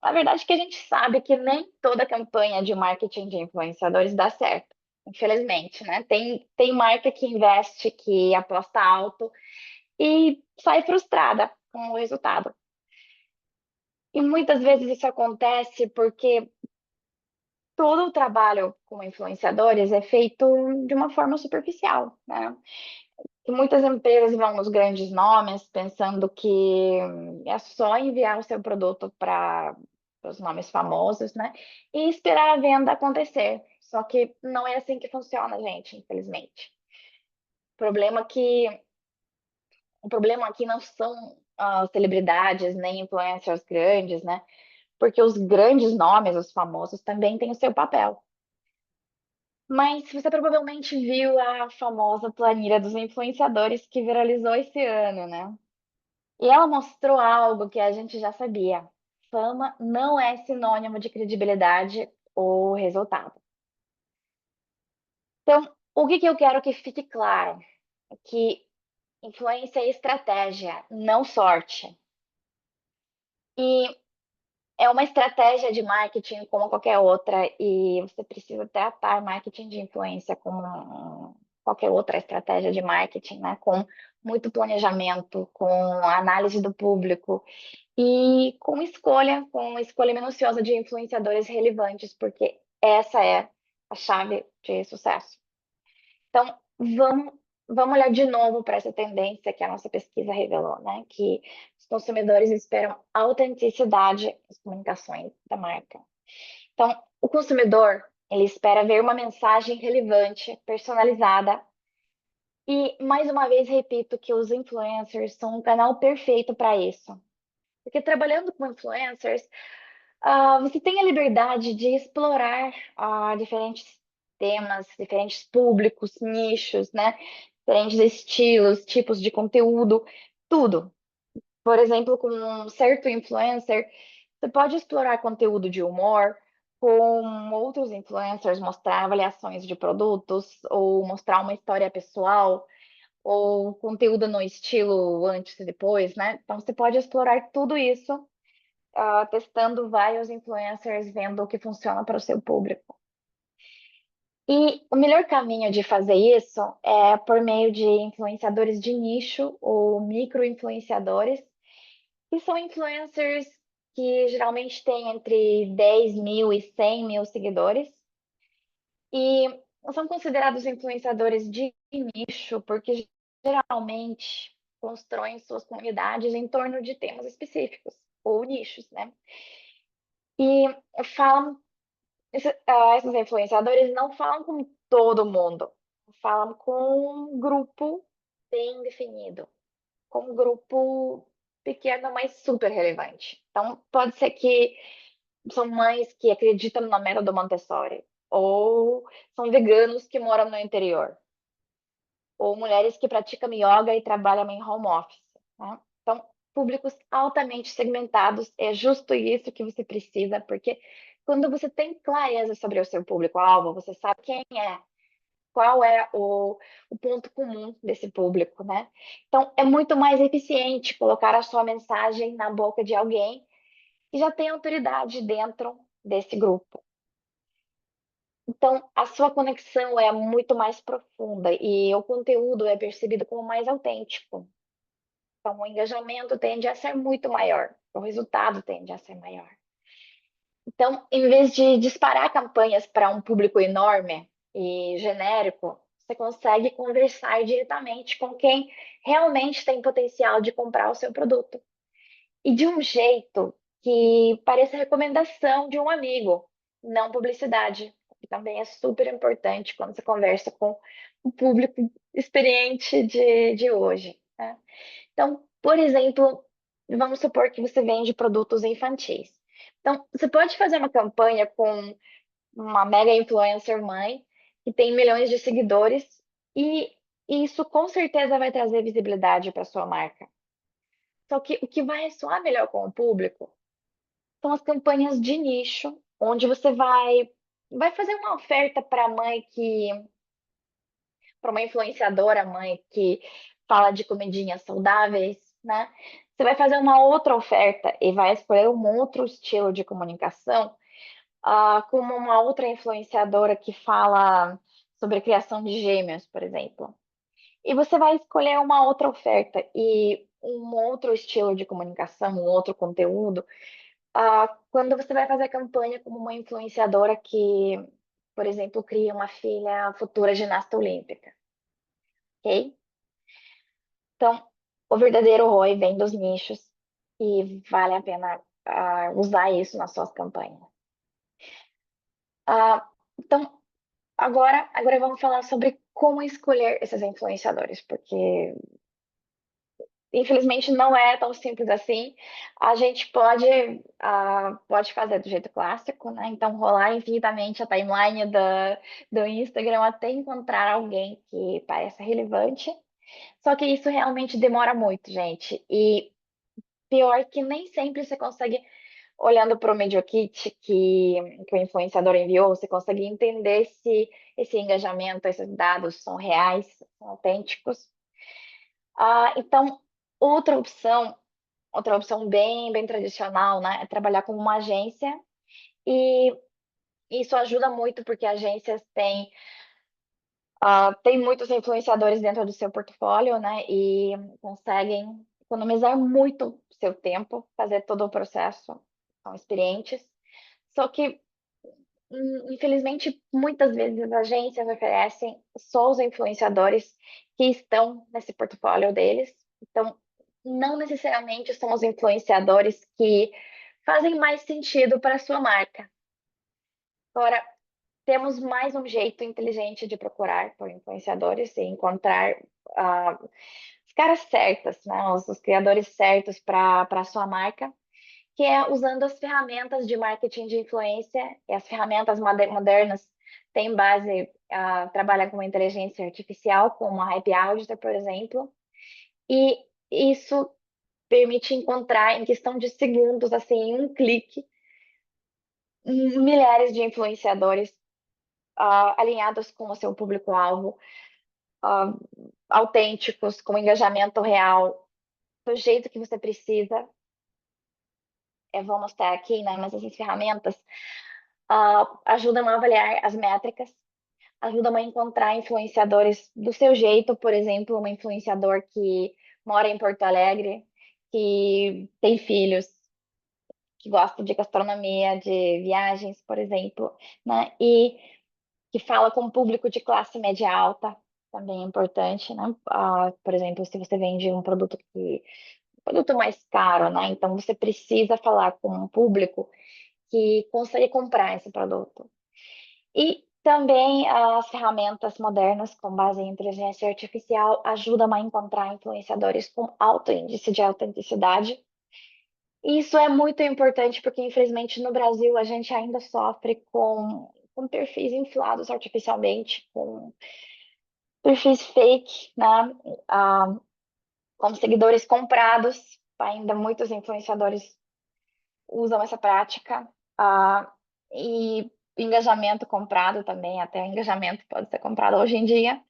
a verdade é que a gente sabe que nem toda campanha de marketing de influenciadores dá certo, infelizmente, né? Tem marca que investe, que aposta alto e sai frustrada com o resultado. E muitas vezes isso acontece porque todo o trabalho com influenciadores é feito de uma forma superficial, né? E muitas empresas vão nos grandes nomes pensando que é só enviar o seu produto para os nomes famosos, né? E esperar a venda acontecer. Só que não é assim que funciona, gente, infelizmente. O problema é que o problema aqui não são as celebridades nem influencers grandes, né? Porque os grandes nomes, os famosos, também têm o seu papel. Mas você provavelmente viu a famosa planilha dos influenciadores que viralizou esse ano, né? E ela mostrou algo que a gente já sabia. Fama não é sinônimo de credibilidade ou resultado. Então, o que eu quero que fique claro é que influência é estratégia, não sorte. E é uma estratégia de marketing como qualquer outra, e você precisa tratar marketing de influência como qualquer outra estratégia de marketing, né? Com muito planejamento, com análise do público e com escolha minuciosa de influenciadores relevantes, porque essa é a chave de sucesso. Então, vamos olhar de novo para essa tendência que a nossa pesquisa revelou, né? Que os consumidores esperam autenticidade nas comunicações da marca. Então, o consumidor, ele espera ver uma mensagem relevante, personalizada. E, mais uma vez, repito que os influencers são um canal perfeito para isso. Porque trabalhando com influencers, você tem a liberdade de explorar diferentes temas, diferentes públicos, nichos, né? Diferentes estilos, tipos de conteúdo, tudo. Por exemplo, com um certo influencer, você pode explorar conteúdo de humor, com outros influencers mostrar avaliações de produtos, ou mostrar uma história pessoal, ou conteúdo no estilo antes e depois, né? Então você pode explorar tudo isso, testando vários influencers, vendo o que funciona para o seu público. E o melhor caminho de fazer isso é por meio de influenciadores de nicho ou micro-influenciadores, que são influencers que geralmente têm entre 10 mil e 100 mil seguidores. E são considerados influenciadores de nicho porque geralmente constroem suas comunidades em torno de temas específicos ou nichos, né? E falam, esses influenciadores não falam com todo mundo, falam com um grupo bem definido, com um grupo pequeno, mas super relevante. Então, pode ser que são mães que acreditam na método Montessori, ou são veganos que moram no interior, ou mulheres que praticam yoga e trabalham em home office, né? Então, públicos altamente segmentados, é justo isso que você precisa, porque quando você tem clareza sobre o seu público-alvo, você sabe quem é, qual é o ponto comum desse público, né? Então, é muito mais eficiente colocar a sua mensagem na boca de alguém que já tem autoridade dentro desse grupo. Então, a sua conexão é muito mais profunda e o conteúdo é percebido como mais autêntico. Então, o engajamento tende a ser muito maior, o resultado tende a ser maior. Então, em vez de disparar campanhas para um público enorme e genérico, você consegue conversar diretamente com quem realmente tem potencial de comprar o seu produto. E de um jeito que pareça recomendação de um amigo, não publicidade, que também é super importante quando você conversa com o público experiente de hoje, né? Então, por exemplo, vamos supor que você vende produtos infantis. Então, você pode fazer uma campanha com uma mega influencer mãe que tem milhões de seguidores e isso com certeza vai trazer visibilidade para sua marca. Só que o que vai ressoar melhor com o público são as campanhas de nicho, onde você vai fazer uma oferta para a mãe que, para uma influenciadora mãe que fala de comidinhas saudáveis, né? Você vai fazer uma outra oferta e vai escolher um outro estilo de comunicação, como uma outra influenciadora que fala sobre a criação de gêmeos, por exemplo. E você vai escolher uma outra oferta e um outro estilo de comunicação, um outro conteúdo, quando você vai fazer a campanha como uma influenciadora que, por exemplo, cria uma filha futura ginasta olímpica, ok? Então, o verdadeiro ROI vem dos nichos e vale a pena usar isso nas suas campanhas. Então, agora vamos falar sobre como escolher esses influenciadores, porque infelizmente não é tão simples assim. A gente pode fazer do jeito clássico, né? Então, rolar infinitamente a timeline do Instagram até encontrar alguém que pareça relevante. Só que isso realmente demora muito, gente. E pior que nem sempre você consegue, olhando para o Media Kit que o influenciador enviou, você consegue entender se esse engajamento, esses dados são reais, são autênticos. Então, outra opção bem tradicional, né, é trabalhar com uma agência e isso ajuda muito porque agências têm muitos influenciadores dentro do seu portfólio, né, e conseguem economizar muito seu tempo, fazer todo o processo, são experientes. Só que, infelizmente, muitas vezes as agências oferecem só os influenciadores que estão nesse portfólio deles. Então, não necessariamente são os influenciadores que fazem mais sentido para a sua marca. Agora, temos mais um jeito inteligente de procurar por influenciadores e encontrar os caras certos, né? Os criadores certos para a sua marca, que é usando as ferramentas de marketing de influência, e as ferramentas modernas têm base, trabalham com inteligência artificial, como a Hype Auditor, por exemplo, e isso permite encontrar em questão de segundos, assim, em um clique, milhares de influenciadores alinhados com o seu público-alvo, autênticos, com engajamento real, do jeito que você precisa. Eu vou mostrar aqui, né, mas essas ferramentas ajudam a avaliar as métricas, ajudam a encontrar influenciadores do seu jeito, por exemplo, um influenciador que mora em Porto Alegre, que tem filhos, que gosta de gastronomia, de viagens, por exemplo, né? E que fala com o público de classe média alta, também é importante, né? Por exemplo, se você vende um produto mais caro, né? Então você precisa falar com um público que consegue comprar esse produto. E também as ferramentas modernas com base em inteligência artificial ajudam a encontrar influenciadores com alto índice de autenticidade. Isso é muito importante porque, infelizmente, no Brasil a gente ainda sofre com perfis inflados artificialmente, com perfis fake, né? Ah, com seguidores comprados. Ainda muitos influenciadores usam essa prática. E engajamento comprado também, até engajamento pode ser comprado hoje em dia.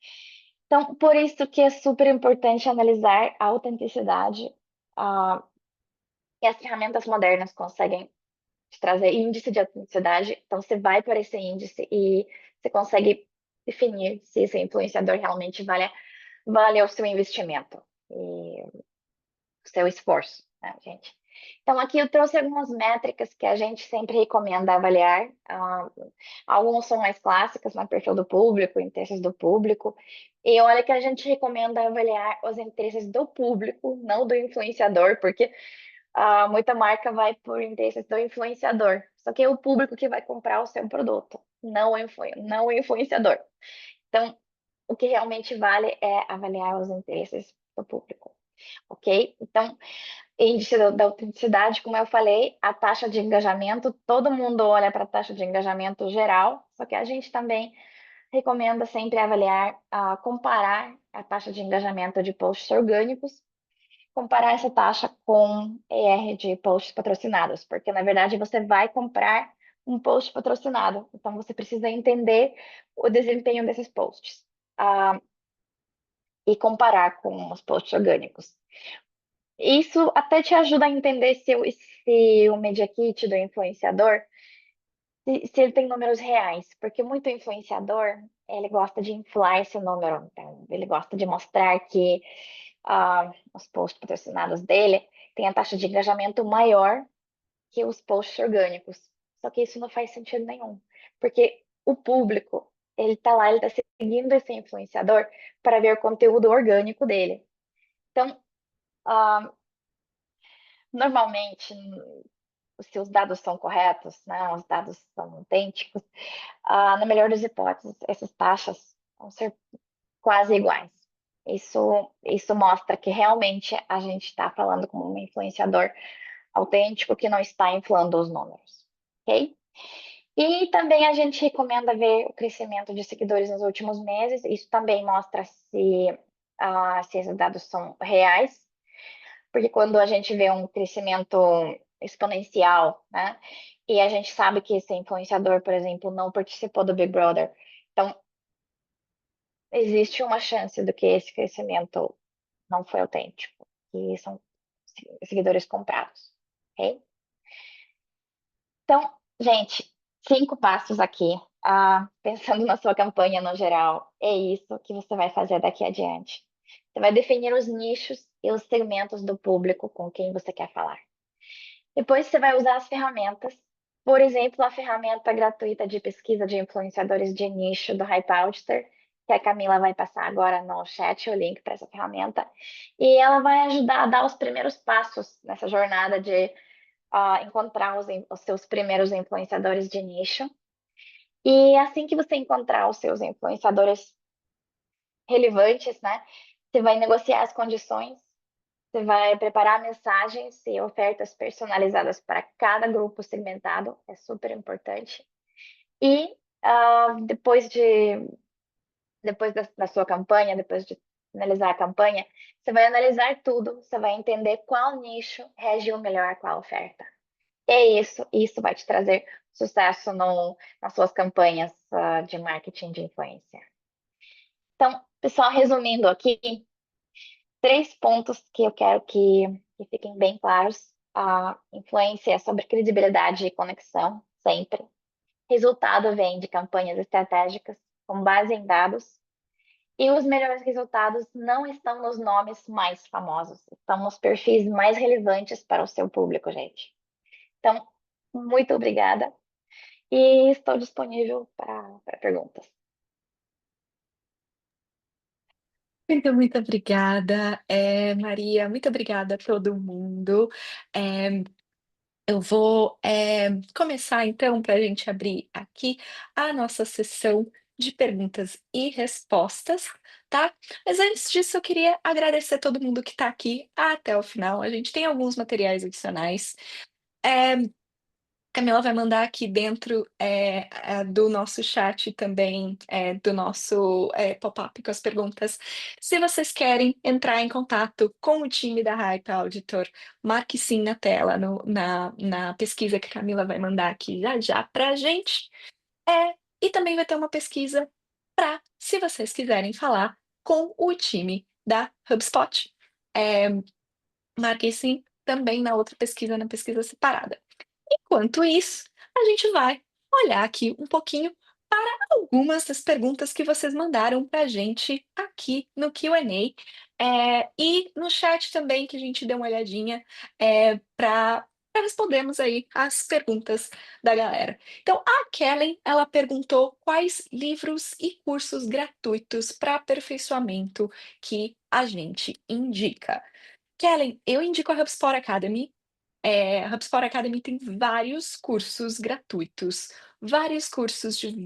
Então, por isso que é super importante analisar a autenticidade. E as ferramentas modernas conseguem te trazer índice de autenticidade. Então, você vai por esse índice e você consegue definir se esse influenciador realmente vale o seu investimento e o seu esforço, né, gente? Então, aqui eu trouxe algumas métricas que a gente sempre recomenda avaliar. Alguns são mais clássicos, no perfil do público, interesses do público. E olha que a gente recomenda avaliar os interesses do público, não do influenciador, porque muita marca vai por interesses do influenciador. Só que é o público que vai comprar o seu produto, não o influenciador. Então, o que realmente vale é avaliar os interesses do público, ok? Então, índice da autenticidade, como eu falei, a taxa de engajamento, todo mundo olha para a taxa de engajamento geral, só que a gente também recomenda sempre avaliar, comparar a taxa de engajamento de posts orgânicos, comparar essa taxa com ER de posts patrocinados, porque na verdade você vai comprar um post patrocinado, então você precisa entender o desempenho desses posts, e comparar com os posts orgânicos. Isso até te ajuda a entender se o Media Kit do influenciador, se ele tem números reais, porque muito influenciador, ele gosta de inflar esse número, então ele gosta de mostrar que os posts patrocinados dele têm a taxa de engajamento maior que os posts orgânicos. Só que isso não faz sentido nenhum, porque o público, ele tá lá, ele tá seguindo esse influenciador para ver o conteúdo orgânico dele. Então, normalmente, se os dados são corretos, né, os dados são autênticos, na melhor das hipóteses, essas taxas vão ser quase iguais. Isso mostra que realmente a gente está falando com um influenciador autêntico que não está inflando os números, ok? E também a gente recomenda ver o crescimento de seguidores nos últimos meses. Isso também mostra se esses dados são reais, porque quando a gente vê um crescimento exponencial, né? E a gente sabe que esse influenciador, por exemplo, não participou do Big Brother. Então, existe uma chance do que esse crescimento não foi autêntico, que são seguidores comprados, ok? Então, gente, 5 passos aqui. Pensando na sua campanha no geral, é isso que você vai fazer daqui adiante. Você vai definir os nichos e os segmentos do público com quem você quer falar. Depois você vai usar as ferramentas, por exemplo, a ferramenta gratuita de pesquisa de influenciadores de nicho do Hype Auditor, que a Camila vai passar agora no chat o link para essa ferramenta, e ela vai ajudar a dar os primeiros passos nessa jornada de encontrar os seus primeiros influenciadores de nicho. E assim que você encontrar os seus influenciadores relevantes, né, você vai negociar as condições, Você vai preparar mensagens e ofertas personalizadas para cada grupo segmentado, é super importante. E depois da sua campanha, depois de finalizar a campanha, você vai analisar tudo, você vai entender qual nicho reagiu melhor a qual oferta. É isso vai te trazer sucesso nas suas campanhas de marketing de influência. Então, pessoal, resumindo aqui, 3 pontos que eu quero que fiquem bem claros. A influência é sobre credibilidade e conexão, sempre. Resultado vem de campanhas estratégicas com base em dados. E os melhores resultados não estão nos nomes mais famosos, estão nos perfis mais relevantes para o seu público, gente. Então, muito obrigada e estou disponível para perguntas. Muito obrigada, Maria. Muito obrigada a todo mundo. Eh, eu vou começar então para a gente abrir aqui a nossa sessão de perguntas e respostas, tá? Mas antes disso, eu queria agradecer a todo mundo que está aqui até o final. A gente tem alguns materiais adicionais. Eh, Camila vai mandar aqui dentro do nosso chat também, do nosso pop-up com as perguntas. Se vocês querem entrar em contato com o time da Hype Auditor, marque sim na tela, na pesquisa que a Camila vai mandar aqui já já para a gente. E também vai ter uma pesquisa para, se vocês quiserem falar com o time da HubSpot. É, marquem sim também na outra pesquisa, na pesquisa separada. Enquanto isso, a gente vai olhar aqui um pouquinho para algumas das perguntas que vocês mandaram para a gente aqui no Q&A, e no chat também, que a gente deu uma olhadinha para respondermos aí as perguntas da galera. Então, a Kellen, ela perguntou quais livros e cursos gratuitos para aperfeiçoamento que a gente indica. Kellen, eu indico a HubSpot Academy. A HubSpot Academy tem vários cursos de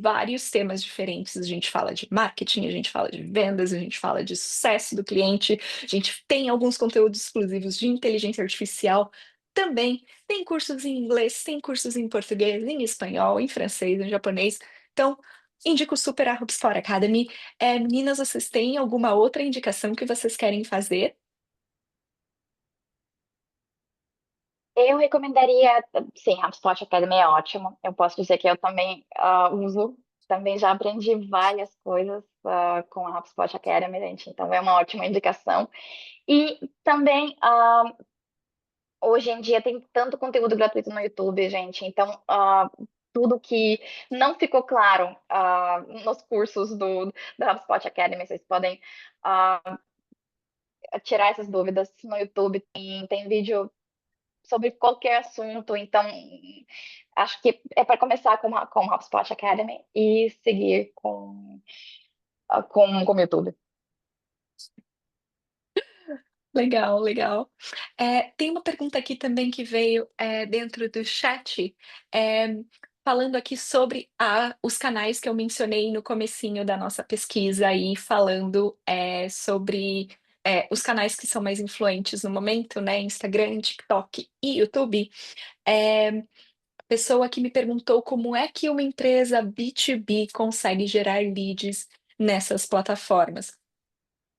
vários temas diferentes. A gente fala de marketing, a gente fala de vendas, a gente fala de sucesso do cliente, a gente tem alguns conteúdos exclusivos de inteligência artificial. Também tem cursos em inglês, tem cursos em português, em espanhol, em francês, em japonês. Então, indico super a HubSpot Academy. Meninas, vocês têm alguma outra indicação que vocês querem fazer? Eu recomendaria, sim, HubSpot Academy é ótimo. Eu posso dizer que eu também uso, também já aprendi várias coisas com a HubSpot Academy, gente, então é uma ótima indicação. E também, hoje em dia tem tanto conteúdo gratuito no YouTube, gente, então tudo que não ficou claro nos cursos da HubSpot Academy, vocês podem tirar essas dúvidas no YouTube. Tem vídeo sobre qualquer assunto. Então, acho que é para começar com o HubSpot Academy e seguir com o YouTube. Legal, legal. Tem uma pergunta aqui também que veio dentro do chat, falando aqui sobre os canais que eu mencionei no comecinho da nossa pesquisa e falando sobre os canais que são mais influentes no momento, né? Instagram, TikTok e YouTube. A pessoa que me perguntou como é que uma empresa B2B consegue gerar leads nessas plataformas.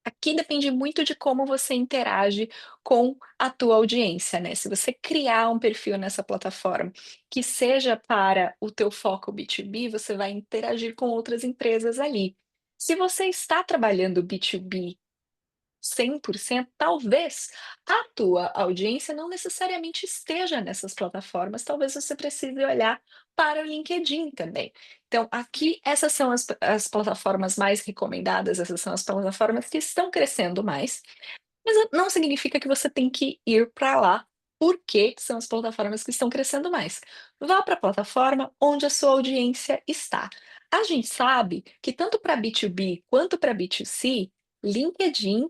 Aqui depende muito de como você interage com a tua audiência, né? Se você criar um perfil nessa plataforma que seja para o teu foco B2B, você vai interagir com outras empresas ali. Se você está trabalhando B2B 100%, talvez a tua audiência não necessariamente esteja nessas plataformas, talvez você precise olhar para o LinkedIn também. Então, aqui, essas são as plataformas mais recomendadas, essas são as plataformas que estão crescendo mais, mas não significa que você tem que ir para lá, porque são as plataformas que estão crescendo mais. Vá para a plataforma onde a sua audiência está. A gente sabe que tanto para B2B quanto para B2C, LinkedIn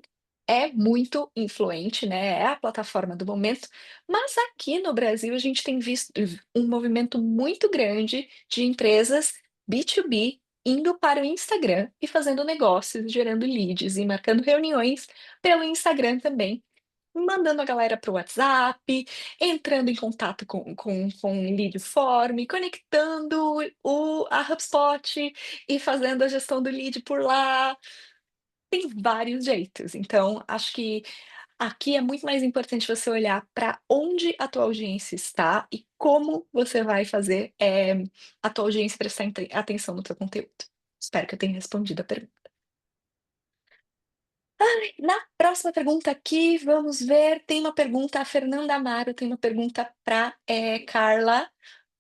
é muito influente, né? É a plataforma do momento, mas aqui no Brasil a gente tem visto um movimento muito grande de empresas B2B indo para o Instagram e fazendo negócios, gerando leads e marcando reuniões pelo Instagram também. mandando a galera para o WhatsApp, entrando em contato com o lead form, conectando a HubSpot e fazendo a gestão do lead por lá. Tem vários jeitos, então acho que aqui é muito mais importante você olhar para onde a tua audiência está e como você vai fazer, a tua audiência prestar atenção no teu conteúdo. Espero que eu tenha respondido a pergunta. Na próxima pergunta aqui, vamos ver, tem uma pergunta, a Fernanda Amaro tem uma pergunta para Carla.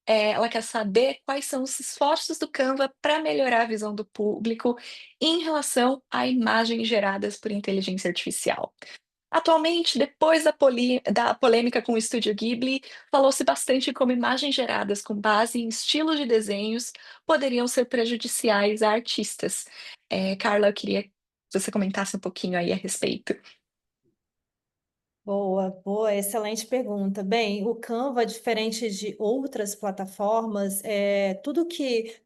Ela quer saber quais são os esforços do Canva para melhorar a visão do público em relação a imagens geradas por inteligência artificial. Atualmente, depois da polêmica com o Estúdio Ghibli, falou-se bastante como imagens geradas com base em estilos de desenhos poderiam ser prejudiciais a artistas. Carla, eu queria que você comentasse um pouquinho aí a respeito. Boa, boa, excelente pergunta. Bem, o Canva, diferente de outras plataformas, tudo porque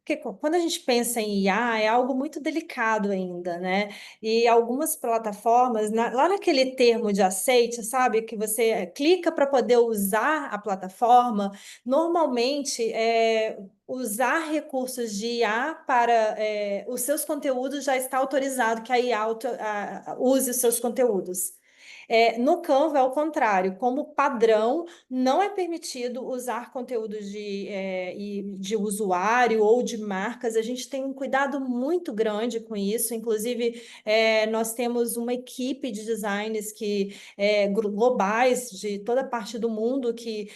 quando a gente pensa em IA, é algo muito delicado ainda, né? E algumas plataformas, lá naquele termo de aceite, sabe, que você clica para poder usar a plataforma, normalmente usar recursos de IA para os seus conteúdos já está autorizado que a IA use os seus conteúdos. No Canva é o contrário, como padrão, não é permitido usar conteúdos de usuário ou de marcas. A gente tem um cuidado muito grande com isso. Inclusive, nós temos uma equipe de designers globais de toda parte do mundo que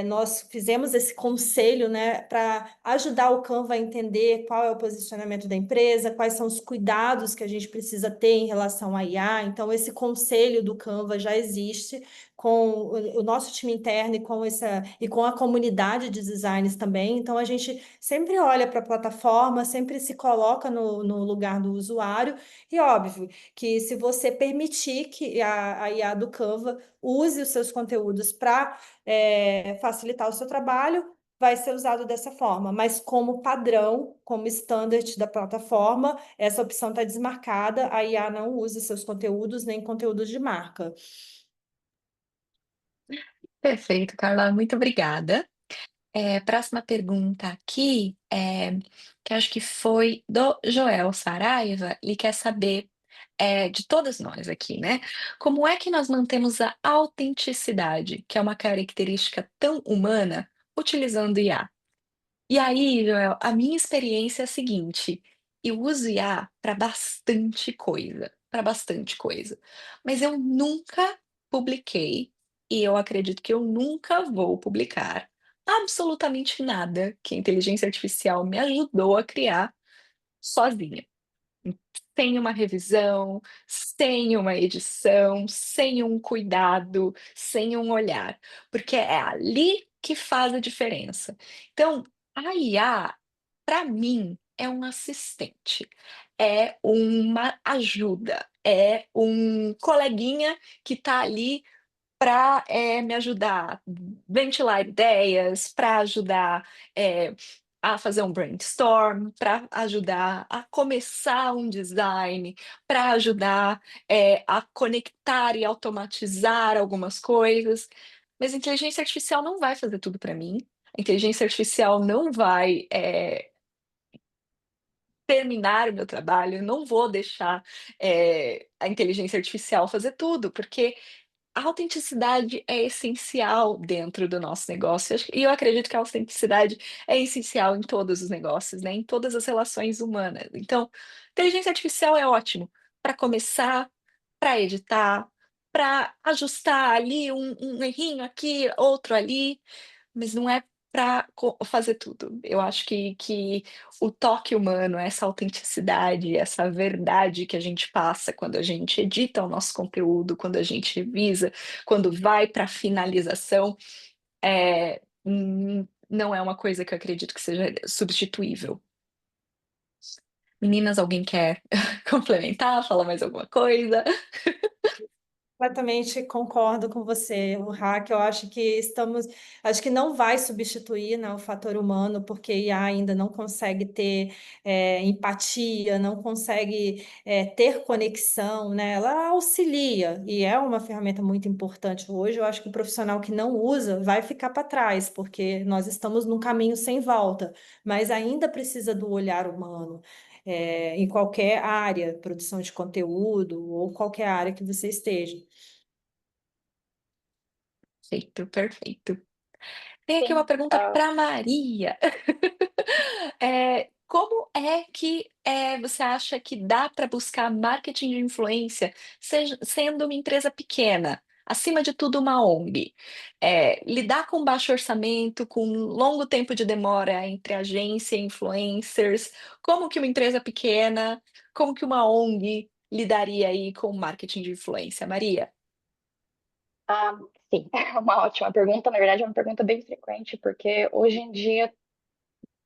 nós fizemos esse conselho, né, para ajudar o Canva a entender qual é o posicionamento da empresa, quais são os cuidados que a gente precisa ter em relação à IA. Então, esse conselho do Canva já existe com o nosso time interno e com a comunidade de designers também. Então, a gente sempre olha para a plataforma, sempre se coloca no lugar do usuário, e óbvio que se você permitir que a IA do Canva use os seus conteúdos para facilitar o seu trabalho, vai ser usado dessa forma, mas como padrão, como standard da plataforma, essa opção está desmarcada, a IA não usa seus conteúdos nem conteúdos de marca. Perfeito, Carla, muito obrigada. Próxima pergunta aqui, que acho que foi do Joel Saraiva, ele quer saber, de todas nós aqui, né? Como é que nós mantemos a autenticidade, que é uma característica tão humana, utilizando IA? E aí, Joel, a minha experiência é a seguinte: eu uso IA para bastante coisa, mas eu nunca publiquei, e eu acredito que eu nunca vou publicar absolutamente nada que a inteligência artificial me ajudou a criar sozinha. Sem uma revisão, sem uma edição, sem um cuidado, sem um olhar, porque é ali que faz a diferença. Então, a IA, para mim, é um assistente, é uma ajuda, é um coleguinha que está ali para me ajudar a ventilar ideias, para ajudar a fazer um brainstorm, para ajudar a começar um design, para ajudar a conectar e automatizar algumas coisas. Mas a inteligência artificial não vai fazer tudo para mim. A inteligência artificial não vai terminar o meu trabalho. Eu não vou deixar a inteligência artificial fazer tudo, porque a autenticidade é essencial dentro do nosso negócio, e eu acredito que a autenticidade é essencial em todos os negócios, né, em todas as relações humanas. Então, inteligência artificial é ótimo para começar, para editar, para ajustar ali um errinho aqui, outro ali, mas não é para fazer tudo. Eu acho que o toque humano, essa autenticidade, essa verdade que a gente passa quando a gente edita o nosso conteúdo, quando a gente revisa, quando vai para a finalização, não é uma coisa que eu acredito que seja substituível. Meninas, alguém quer complementar, falar mais alguma coisa? completamente concordo com você, o hack. Eu acho que não vai substituir, né, o fator humano, porque a IA ainda não consegue ter empatia, não consegue ter conexão, né? Ela auxilia e é uma ferramenta muito importante hoje. Eu acho que o profissional que não usa vai ficar para trás, porque nós estamos num caminho sem volta, mas ainda precisa do olhar humano em qualquer área, produção de conteúdo ou qualquer área que você esteja. Perfeito, perfeito. Tem aqui uma Sim, pergunta para Maria. Como é que você acha que dá para buscar marketing de influência, sendo uma empresa pequena, acima de tudo uma ONG? Lidar com baixo orçamento, com longo tempo de demora entre agência e influencers, como que uma empresa pequena, como que uma ONG lidaria aí com marketing de influência, Maria? ah, sim, é uma ótima pergunta. Na verdade, é uma pergunta bem frequente, porque hoje em dia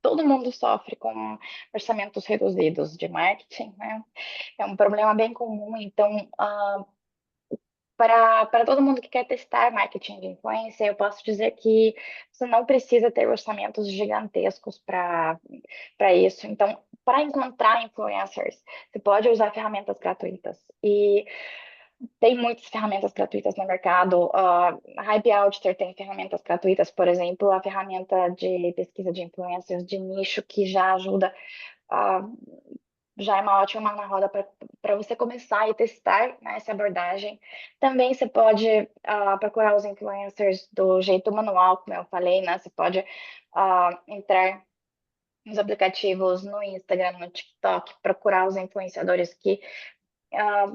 todo mundo sofre com orçamentos reduzidos de marketing, né? É um problema bem comum. Então, para todo mundo que quer testar marketing de influência, eu posso dizer que você não precisa ter orçamentos gigantescos para isso. Então, para encontrar influencers, você pode usar ferramentas gratuitas. E tem muitas ferramentas gratuitas no mercado. A Hype Auditor tem ferramentas gratuitas, por exemplo, a ferramenta de pesquisa de influencers de nicho, que já ajuda, ah, já é uma ótima mão na roda para você começar e testar, né, essa abordagem. Também você pode procurar os influencers do jeito manual, como eu falei, né? Você pode entrar nos aplicativos, no Instagram, no TikTok, procurar os influenciadores ah,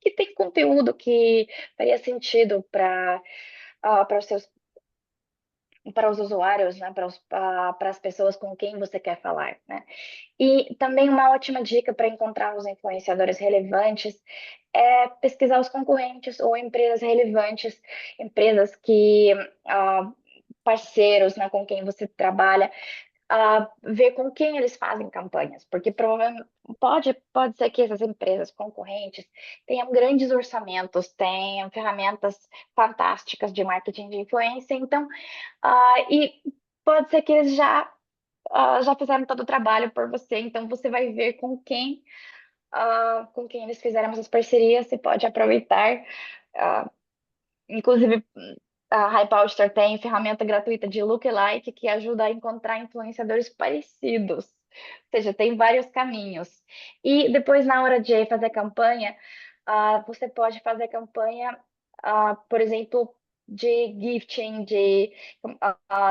que tem conteúdo que faria sentido para os seus para os usuários, né, para as pessoas com quem você quer falar, né? E também uma ótima dica para encontrar os influenciadores relevantes é pesquisar os concorrentes ou empresas relevantes, empresas que parceiros, né, com quem você trabalha, ver com quem eles fazem campanhas, porque provavelmente pode ser que essas empresas concorrentes tenham grandes orçamentos, tenham ferramentas fantásticas de marketing de influência, então, e pode ser que eles já fizeram todo o trabalho por você, então você vai ver com quem eles fizeram essas parcerias, você pode aproveitar. ah, Inclusive, a Hypalster tem ferramenta gratuita de lookalike que ajuda a encontrar influenciadores parecidos. Ou seja, tem vários caminhos. E depois, na hora de fazer campanha, você pode fazer campanha, por exemplo, de gifting,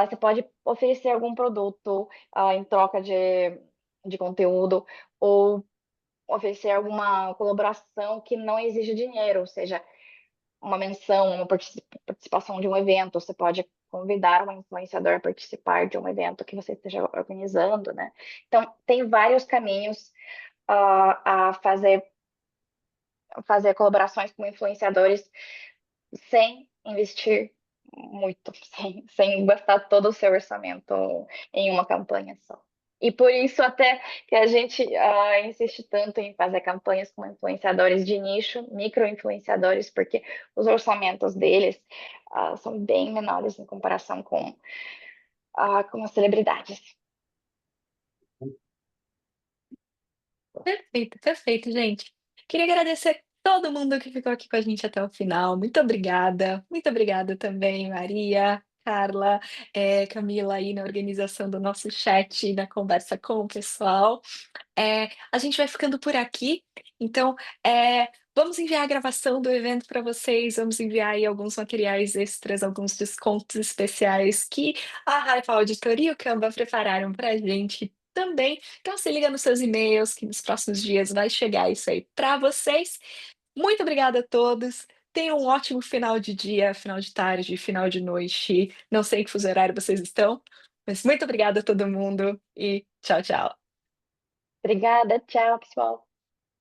você pode oferecer algum produto em troca de conteúdo, ou oferecer alguma colaboração que não exige dinheiro, ou seja, uma menção, uma participação de um evento, você pode convidar um influenciador a participar de um evento que você esteja organizando, né? Então, tem vários caminhos a fazer colaborações com influenciadores sem investir muito, sem gastar todo o seu orçamento em uma campanha só. E por isso até que a gente insiste tanto em fazer campanhas com influenciadores de nicho, micro-influenciadores, porque os orçamentos deles são bem menores em comparação com as celebridades. Perfeito, perfeito, gente. Queria agradecer todo mundo que ficou aqui com a gente até o final. Muito obrigada. Muito obrigada também, Maria, Carla, Camila aí na organização do nosso chat, na conversa com o pessoal. A gente vai ficando por aqui, então vamos enviar a gravação do evento para vocês, vamos enviar aí alguns materiais extras, alguns descontos especiais que a Raifa Auditoria e o Canva prepararam para a gente também. Então se liga nos seus e-mails que nos próximos dias vai chegar isso aí para vocês. Muito obrigada a todos. Tenham um ótimo final de dia, final de tarde, final de noite. Não sei em que fuso horário vocês estão, mas muito obrigada a todo mundo e tchau, tchau. Obrigada, tchau, pessoal.